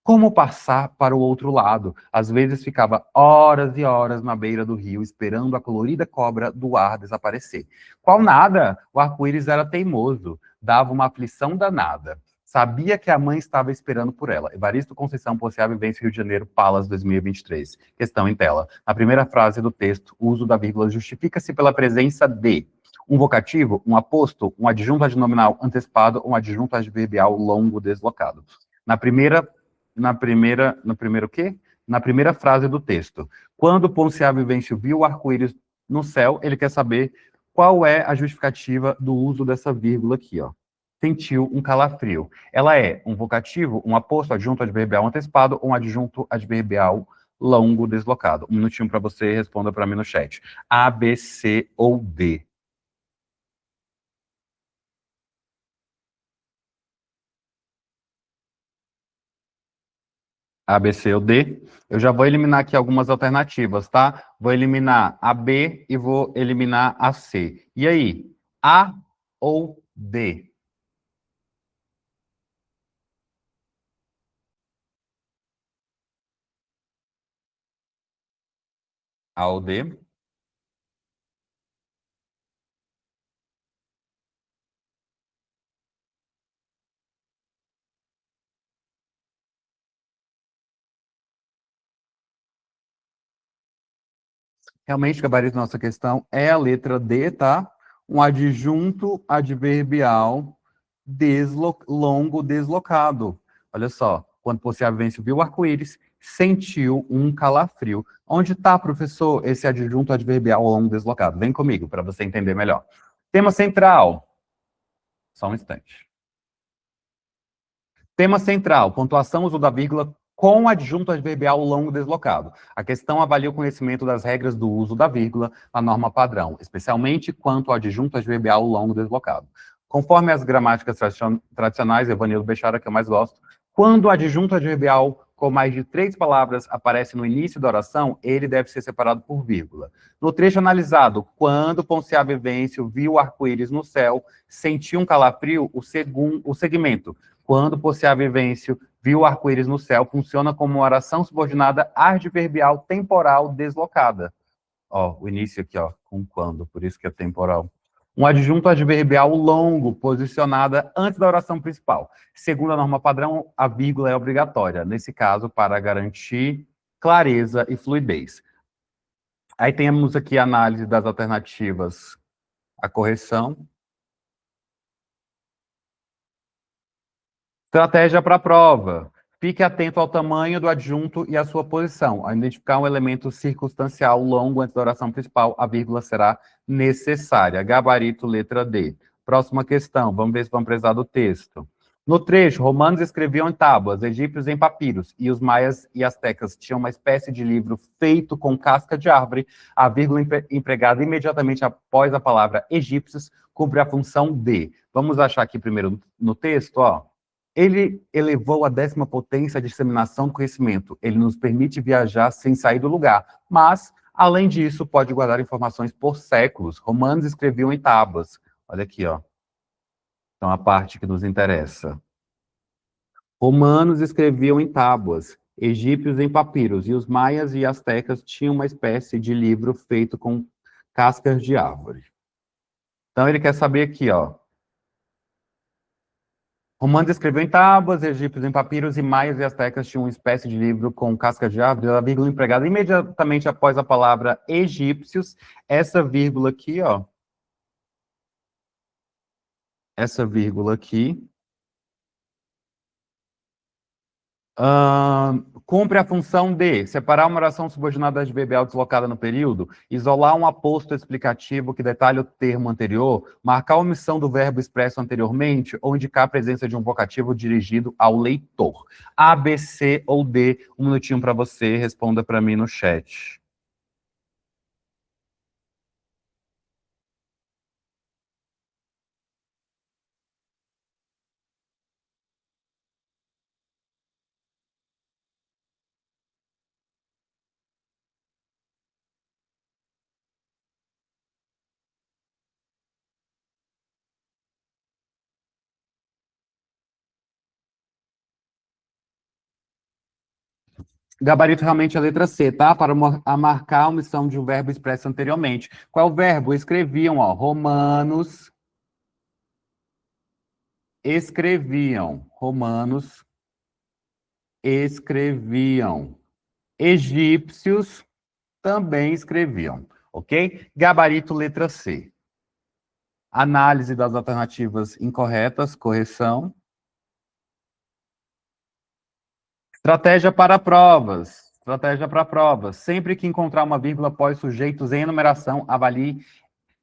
Como passar para o outro lado? Às vezes ficava horas e horas na beira do rio, esperando a colorida cobra do ar desaparecer. Qual nada? O arco-íris era teimoso, dava uma aflição danada. Sabia que a mãe estava esperando por ela. Evaristo Conceição, Ponciá, Vivência, Rio de Janeiro, Palas, 2023. Questão em tela. Na primeira frase do texto, o uso da vírgula justifica-se pela presença de um vocativo, um aposto, um adjunto adnominal antecipado, um adjunto adverbial longo deslocado. No primeiro o quê? Na primeira frase do texto. Quando Ponciá Vivêncio viu o arco-íris no céu, ele quer saber qual é a justificativa do uso dessa vírgula aqui, ó. Sentiu um calafrio. Ela é um vocativo, um aposto, adjunto adverbial antecipado ou um adjunto adverbial longo deslocado. Um minutinho para você, responda para mim no chat. A, B, C ou D? A, B, C ou D. Eu já vou eliminar aqui algumas alternativas, tá? Vou eliminar a B e vou eliminar a C. E aí? A ou D? A ou D? Realmente, o gabarito da nossa questão é a letra D, tá? Um adjunto adverbial longo deslocado. Olha só, quando Ponciá Vivêncio viu o arco-íris, sentiu um calafrio. Onde está, professor, esse adjunto adverbial longo deslocado? Vem comigo, para você entender melhor. Tema central. Só um instante. Tema central, pontuação, uso da vírgula com adjunto adverbial longo deslocado. A questão avalia o conhecimento das regras do uso da vírgula na norma padrão, especialmente quanto ao adjunto adverbial longo deslocado. Conforme as gramáticas tradicionais, Evanildo Bechara, que eu mais gosto, quando o adjunto adverbial com mais de 3 palavras aparece no início da oração, ele deve ser separado por vírgula. No trecho analisado, quando Ponciá Vivêncio viu o arco-íris no céu, sentiu um calafrio, o segmento quando Ponciá Vivêncio viu o arco-íris no céu, funciona como uma oração subordinada adverbial temporal deslocada. Ó, o início aqui, ó, com quando, por isso que é temporal. Um adjunto adverbial longo, posicionada antes da oração principal. Segundo a norma padrão, a vírgula é obrigatória, nesse caso, para garantir clareza e fluidez. Aí temos aqui a análise das alternativas, a correção. Estratégia para a prova. Fique atento ao tamanho do adjunto e à sua posição. Ao identificar um elemento circunstancial longo antes da oração principal, a vírgula será necessária. Gabarito, letra D. Próxima questão. Vamos ver se vamos precisar do texto. No trecho, romanos escreviam em tábuas, egípcios em papiros, e os maias e astecas tinham uma espécie de livro feito com casca de árvore. A vírgula empregada imediatamente após a palavra egípcios cumpre a função de. Vamos achar aqui primeiro no texto, ó. Ele elevou a 10ª potência a disseminação do conhecimento. Ele nos permite viajar sem sair do lugar. Mas, além disso, pode guardar informações por séculos. Romanos escreviam em tábuas. Olha aqui, ó. Então, a parte que nos interessa. Romanos escreviam em tábuas, egípcios em papiros, e os maias e astecas tinham uma espécie de livro feito com cascas de árvore. Então, ele quer saber aqui, ó. Romanos escreveu em tábuas, egípcios em papiros e maias e astecas tinham uma espécie de livro com cascas de árvore, a vírgula empregada imediatamente após a palavra egípcios. Essa vírgula aqui, ó. Essa vírgula aqui. Cumpre a função de separar uma oração subordinada adverbial deslocada no período, isolar um aposto explicativo que detalha o termo anterior, marcar a omissão do verbo expresso anteriormente ou indicar a presença de um vocativo dirigido ao leitor. A, B, C ou D, um minutinho para você, responda para mim no chat. Gabarito realmente é a letra C, tá? Para marcar a omissão de um verbo expresso anteriormente. Qual é o verbo? Escreviam, ó. Romanos escreviam. Romanos escreviam. Egípcios também escreviam, ok? Gabarito, letra C. Análise das alternativas incorretas, correção. Estratégia para provas. Estratégia para provas. Sempre que encontrar uma vírgula após sujeitos em enumeração, avalie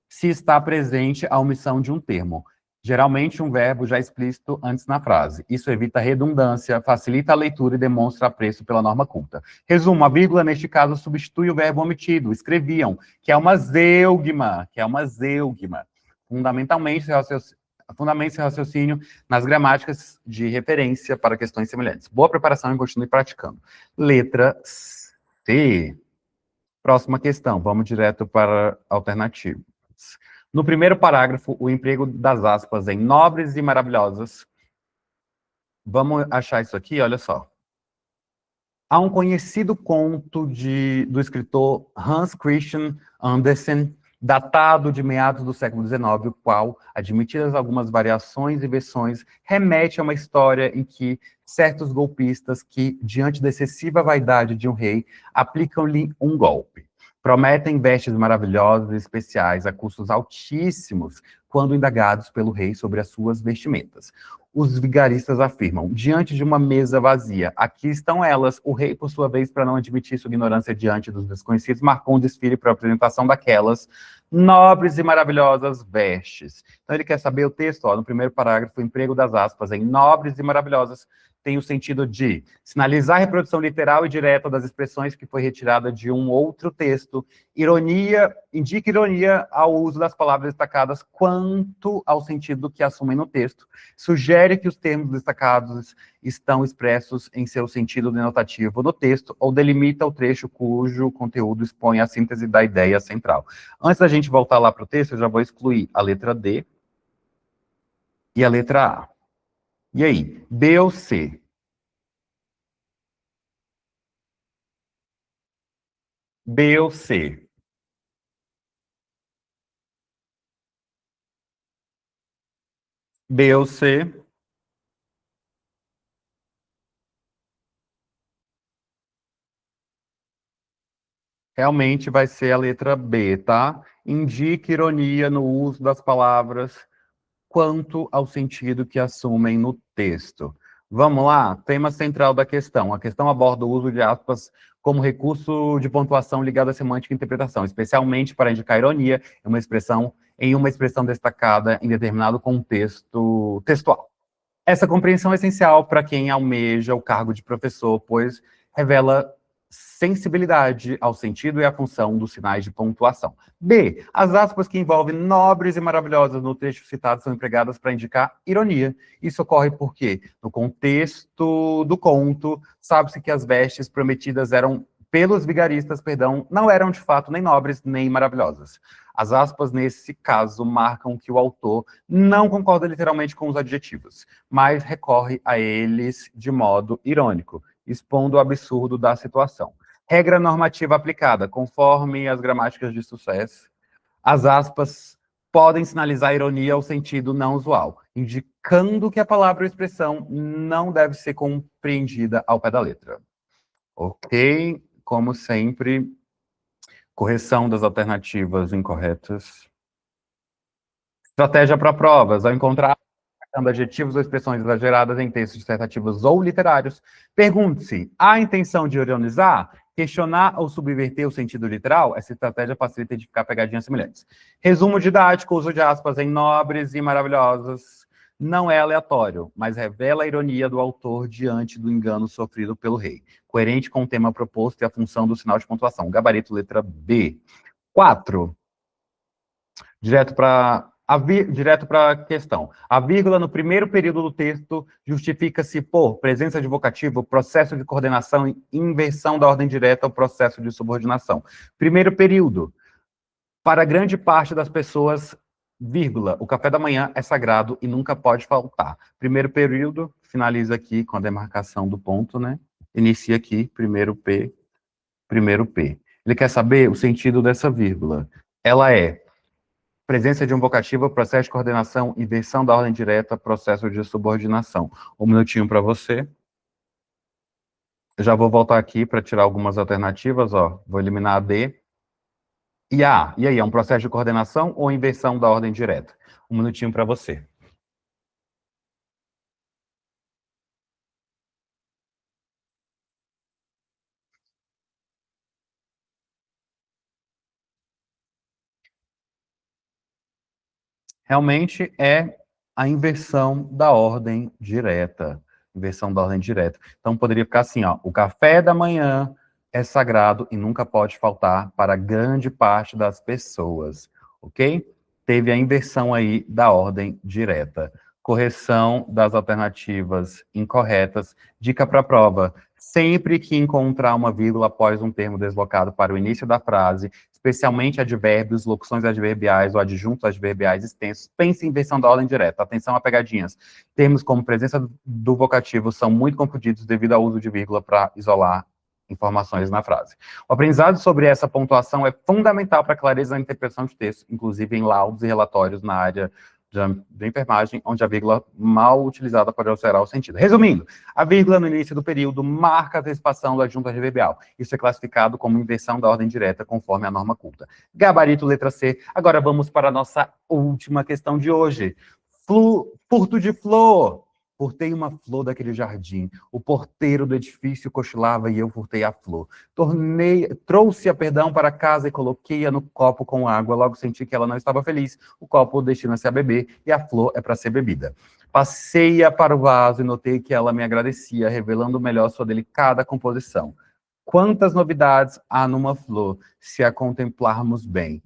se está presente a omissão de um termo. Geralmente um verbo já explícito antes na frase. Isso evita redundância, facilita a leitura e demonstra apreço pela norma culta. Resumo, a vírgula neste caso substitui o verbo omitido, escreviam, que é uma zeugma, Fundamentalmente, fundamente esse raciocínio nas gramáticas de referência para questões semelhantes. Boa preparação e continue praticando. Letra C. Próxima questão, vamos direto para alternativas. No primeiro parágrafo, o emprego das aspas em nobres e maravilhosas. Vamos achar isso aqui, olha só. Há um conhecido conto do escritor Hans Christian Andersen, datado de meados do século XIX, o qual, admitidas algumas variações e versões, remete a uma história em que certos golpistas que, diante da excessiva vaidade de um rei, aplicam-lhe um golpe. Prometem vestes maravilhosas e especiais a custos altíssimos quando indagados pelo rei sobre as suas vestimentas. Os vigaristas afirmam, diante de uma mesa vazia, aqui estão elas. O rei, por sua vez, para não admitir sua ignorância diante dos desconhecidos, marcou um desfile para a apresentação daquelas nobres e maravilhosas vestes. Então ele quer saber o texto, ó, no primeiro parágrafo, o emprego das aspas em nobres e maravilhosas tem o sentido de sinalizar a reprodução literal e direta das expressões que foi retirada de um outro texto. Ironia, indica ironia ao uso das palavras destacadas quanto ao sentido que assumem no texto. Sugere que os termos destacados estão expressos em seu sentido denotativo no texto, ou delimita o trecho cujo conteúdo expõe a síntese da ideia central. Antes da gente voltar lá para o texto, eu já vou excluir a letra D e a letra A. E aí, B ou C? B ou C? B ou C? Realmente vai ser a letra B, tá? Indique ironia no uso das palavras quanto ao sentido que assumem no texto. Vamos lá? Tema central da questão. A questão aborda o uso de aspas como recurso de pontuação ligado à semântica e interpretação, especialmente para indicar ironia em uma expressão destacada em determinado contexto textual. Essa compreensão é essencial para quem almeja o cargo de professor, pois revela sensibilidade ao sentido e à função dos sinais de pontuação. B. As aspas que envolvem nobres e maravilhosas no trecho citado são empregadas para indicar ironia. Isso ocorre porque, no contexto do conto, sabe-se que as vestes prometidas pelos vigaristas, não eram de fato nem nobres nem maravilhosas. As aspas, nesse caso, marcam que o autor não concorda literalmente com os adjetivos, mas recorre a eles de modo irônico, expondo o absurdo da situação. Regra normativa aplicada, conforme as gramáticas de sucesso, as aspas podem sinalizar ironia ao sentido não usual, indicando que a palavra ou expressão não deve ser compreendida ao pé da letra. Ok? Como sempre, correção das alternativas incorretas. Estratégia para provas. Ao encontrar adjetivos ou expressões exageradas em textos dissertativos ou literários, pergunte-se, há intenção de ironizar? Questionar ou subverter o sentido literal? Essa estratégia facilita identificar pegadinhas semelhantes. Resumo didático, uso de aspas em nobres e maravilhosas. Não é aleatório, mas revela a ironia do autor diante do engano sofrido pelo rei. Coerente com o tema proposto e a função do sinal de pontuação. Gabarito, letra B. 4. Direto para a questão. A vírgula no primeiro período do texto justifica-se por presença de vocativo, processo de coordenação e inversão da ordem direta ao processo de subordinação. Primeiro período. Para grande parte das pessoas, vírgula, o café da manhã é sagrado e nunca pode faltar. Primeiro período, finaliza aqui com a demarcação do ponto, né? inicia aqui, primeiro P, primeiro P. Ele quer saber o sentido dessa vírgula. Ela é presença de um vocativo, processo de coordenação, inversão da ordem direta, processo de subordinação. Um minutinho para você. Eu já vou voltar aqui para tirar algumas alternativas, ó. Vou eliminar a D. E a A. E aí, é um processo de coordenação ou inversão da ordem direta? Um minutinho para você. Realmente é a inversão da ordem direta. Inversão da ordem direta. Então, poderia ficar assim, ó. O café da manhã é sagrado e nunca pode faltar para grande parte das pessoas. Ok? Teve a inversão aí da ordem direta. Correção das alternativas incorretas. Dica para a prova. Sempre que encontrar uma vírgula após um termo deslocado para o início da frase, especialmente advérbios, locuções adverbiais ou adjuntos adverbiais extensos, pense em inversão da ordem direta. Atenção a pegadinhas. Termos como presença do vocativo são muito confundidos devido ao uso de vírgula para isolar informações na frase. O aprendizado sobre essa pontuação é fundamental para a clareza da interpretação de texto, inclusive em laudos e relatórios na área de enfermagem, onde a vírgula mal utilizada pode alterar o sentido. Resumindo, a vírgula no início do período marca a antecipação do adjunto adverbial. Isso é classificado como inversão da ordem direta, conforme a norma culta. Gabarito, letra C. Agora vamos para a nossa última questão de hoje. Furto de flor. Furtei uma flor daquele jardim. O porteiro do edifício cochilava e eu furtei a flor. Trouxe-a, perdão, para casa e coloquei-a no copo com água. Logo senti que ela não estava feliz. O copo destina-se a beber e a flor é para ser bebida. Passei-a para o vaso e notei que ela me agradecia, revelando melhor sua delicada composição. Quantas novidades há numa flor, se a contemplarmos bem.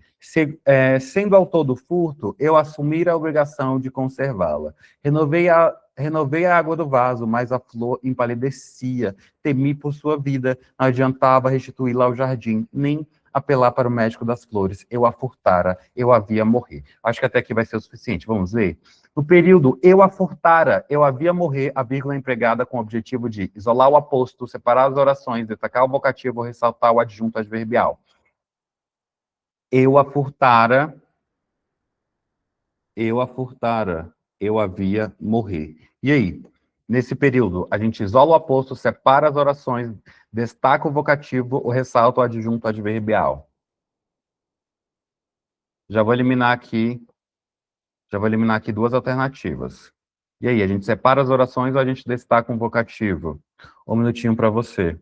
Sendo autor do furto, eu assumi a obrigação de conservá-la. Renovei a água do vaso, mas a flor empalidecia. Temi por sua vida. Não adiantava restituí-la ao jardim, nem apelar para o médico das flores. Eu a furtara, eu a via morrer. Acho que até aqui vai ser o suficiente. Vamos ver? No período eu a furtara, eu a via morrer, a vírgula empregada com o objetivo de isolar o aposto, separar as orações, destacar o vocativo, ressaltar o adjunto adverbial. Eu a furtara, eu a via morrer. E aí? Nesse período, a gente isola o aposto, separa as orações, destaca o vocativo ou ressalta o adjunto adverbial. Já vou eliminar aqui duas alternativas. E aí, a gente separa as orações ou a gente destaca um vocativo? Um minutinho para você.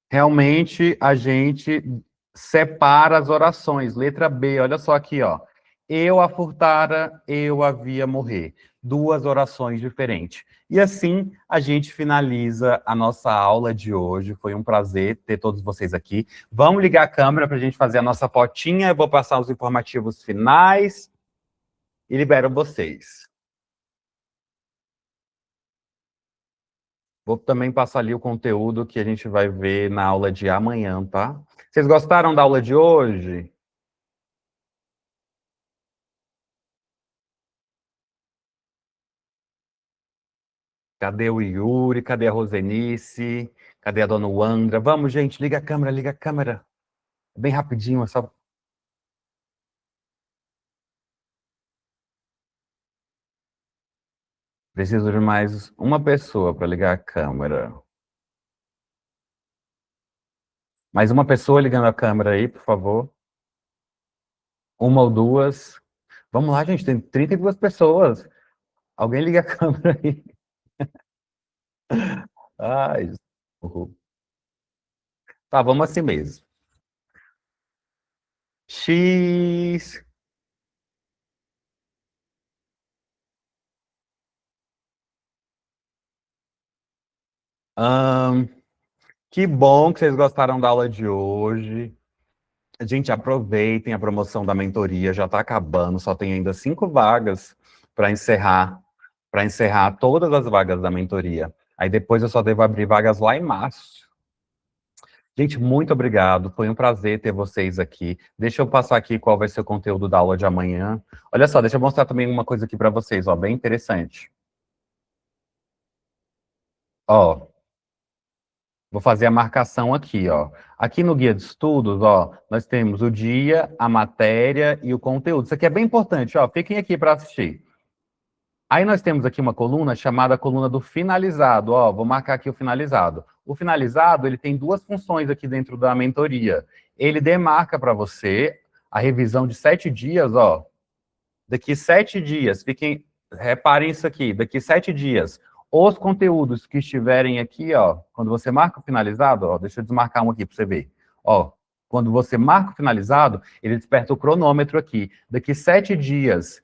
Realmente, a gente separa as orações. Letra B, olha só aqui, ó. Eu a furtara, eu a via morrer. Duas orações diferentes. E assim, a gente finaliza a nossa aula de hoje. Foi um prazer ter todos vocês aqui. Vamos ligar a câmera para a gente fazer a nossa fotinha. Eu vou passar os informativos finais e libero vocês. Vou também passar ali o conteúdo que a gente vai ver na aula de amanhã, tá? Vocês gostaram da aula de hoje? Cadê o Yuri? Cadê a Rosenice? Cadê a dona Wandra? Vamos, gente, liga a câmera, liga a câmera. Bem rapidinho, é só... Preciso de mais uma pessoa para ligar a câmera. Mais uma pessoa ligando a câmera aí, por favor. Uma ou duas. Vamos lá, gente, tem 32 pessoas. Alguém liga a câmera aí. Ai, tá, vamos assim mesmo. X. Que bom que vocês gostaram da aula de hoje. Gente, aproveitem a promoção da mentoria, já está acabando, só tem ainda 5 vagas para encerrar todas as vagas da mentoria. Aí depois eu só devo abrir vagas lá em março. Gente, muito obrigado. Foi um prazer ter vocês aqui. Deixa eu passar aqui qual vai ser o conteúdo da aula de amanhã. Olha só, deixa eu mostrar também uma coisa aqui para vocês, ó, bem interessante. Ó, vou fazer a marcação aqui, ó. Aqui no guia de estudos, ó, nós temos o dia, a matéria e o conteúdo. Isso aqui é bem importante, ó. Fiquem aqui para assistir. Aí nós temos aqui uma coluna chamada coluna do finalizado. Ó, vou marcar aqui o finalizado. O finalizado, ele tem duas funções aqui dentro da mentoria. Ele demarca para você a revisão de 7 dias, ó. Daqui 7 dias, reparem isso aqui, daqui 7 dias, os conteúdos que estiverem aqui, ó, quando você marca o finalizado, ó, deixa eu desmarcar um aqui para você ver. Ó, quando você marca o finalizado, ele desperta o cronômetro aqui. Daqui 7 dias,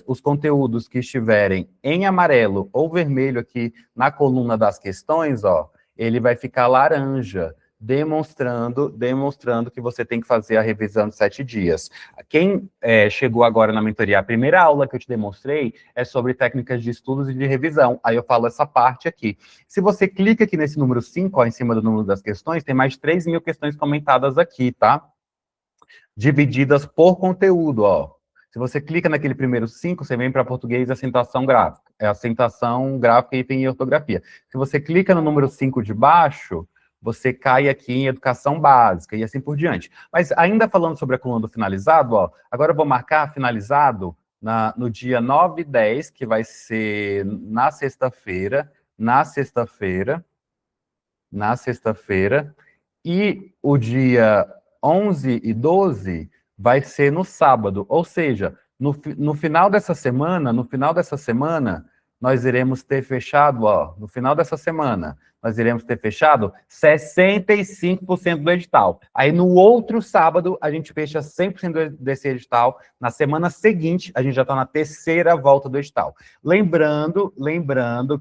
os conteúdos que estiverem em amarelo ou vermelho aqui na coluna das questões, ó, ele vai ficar laranja, demonstrando que você tem que fazer a revisão de 7 dias. Quem chegou agora na mentoria, a primeira aula que eu te demonstrei é sobre técnicas de estudos e de revisão. Aí eu falo essa parte aqui. Se você clica aqui nesse número 5, ó, em cima do número das questões, tem mais de 3.000 questões comentadas aqui, tá? Divididas por conteúdo, ó. Se você clica naquele primeiro 5, você vem para português e acentuação gráfica. É acentuação gráfica e tem ortografia. Se você clica no número 5 de baixo, você cai aqui em educação básica e assim por diante. Mas ainda falando sobre a coluna do finalizado, ó, agora eu vou marcar finalizado no dia 9 e 10, que vai ser na sexta-feira, e o dia 11 e 12 vai ser no sábado, ou seja, no final dessa semana, nós iremos ter fechado, ó, no final dessa semana, nós iremos ter fechado 65% do edital. Aí no outro sábado, a gente fecha 100% desse edital. Na semana seguinte, a gente já está na terceira volta do edital. Lembrando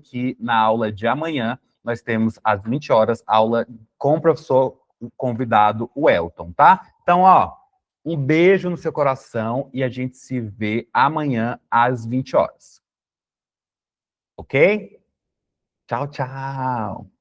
que na aula de amanhã, nós temos às 20 horas, aula com o professor convidado, o Elton, tá? Então, ó, um beijo no seu coração e a gente se vê amanhã às 20 horas. Ok? Tchau, tchau!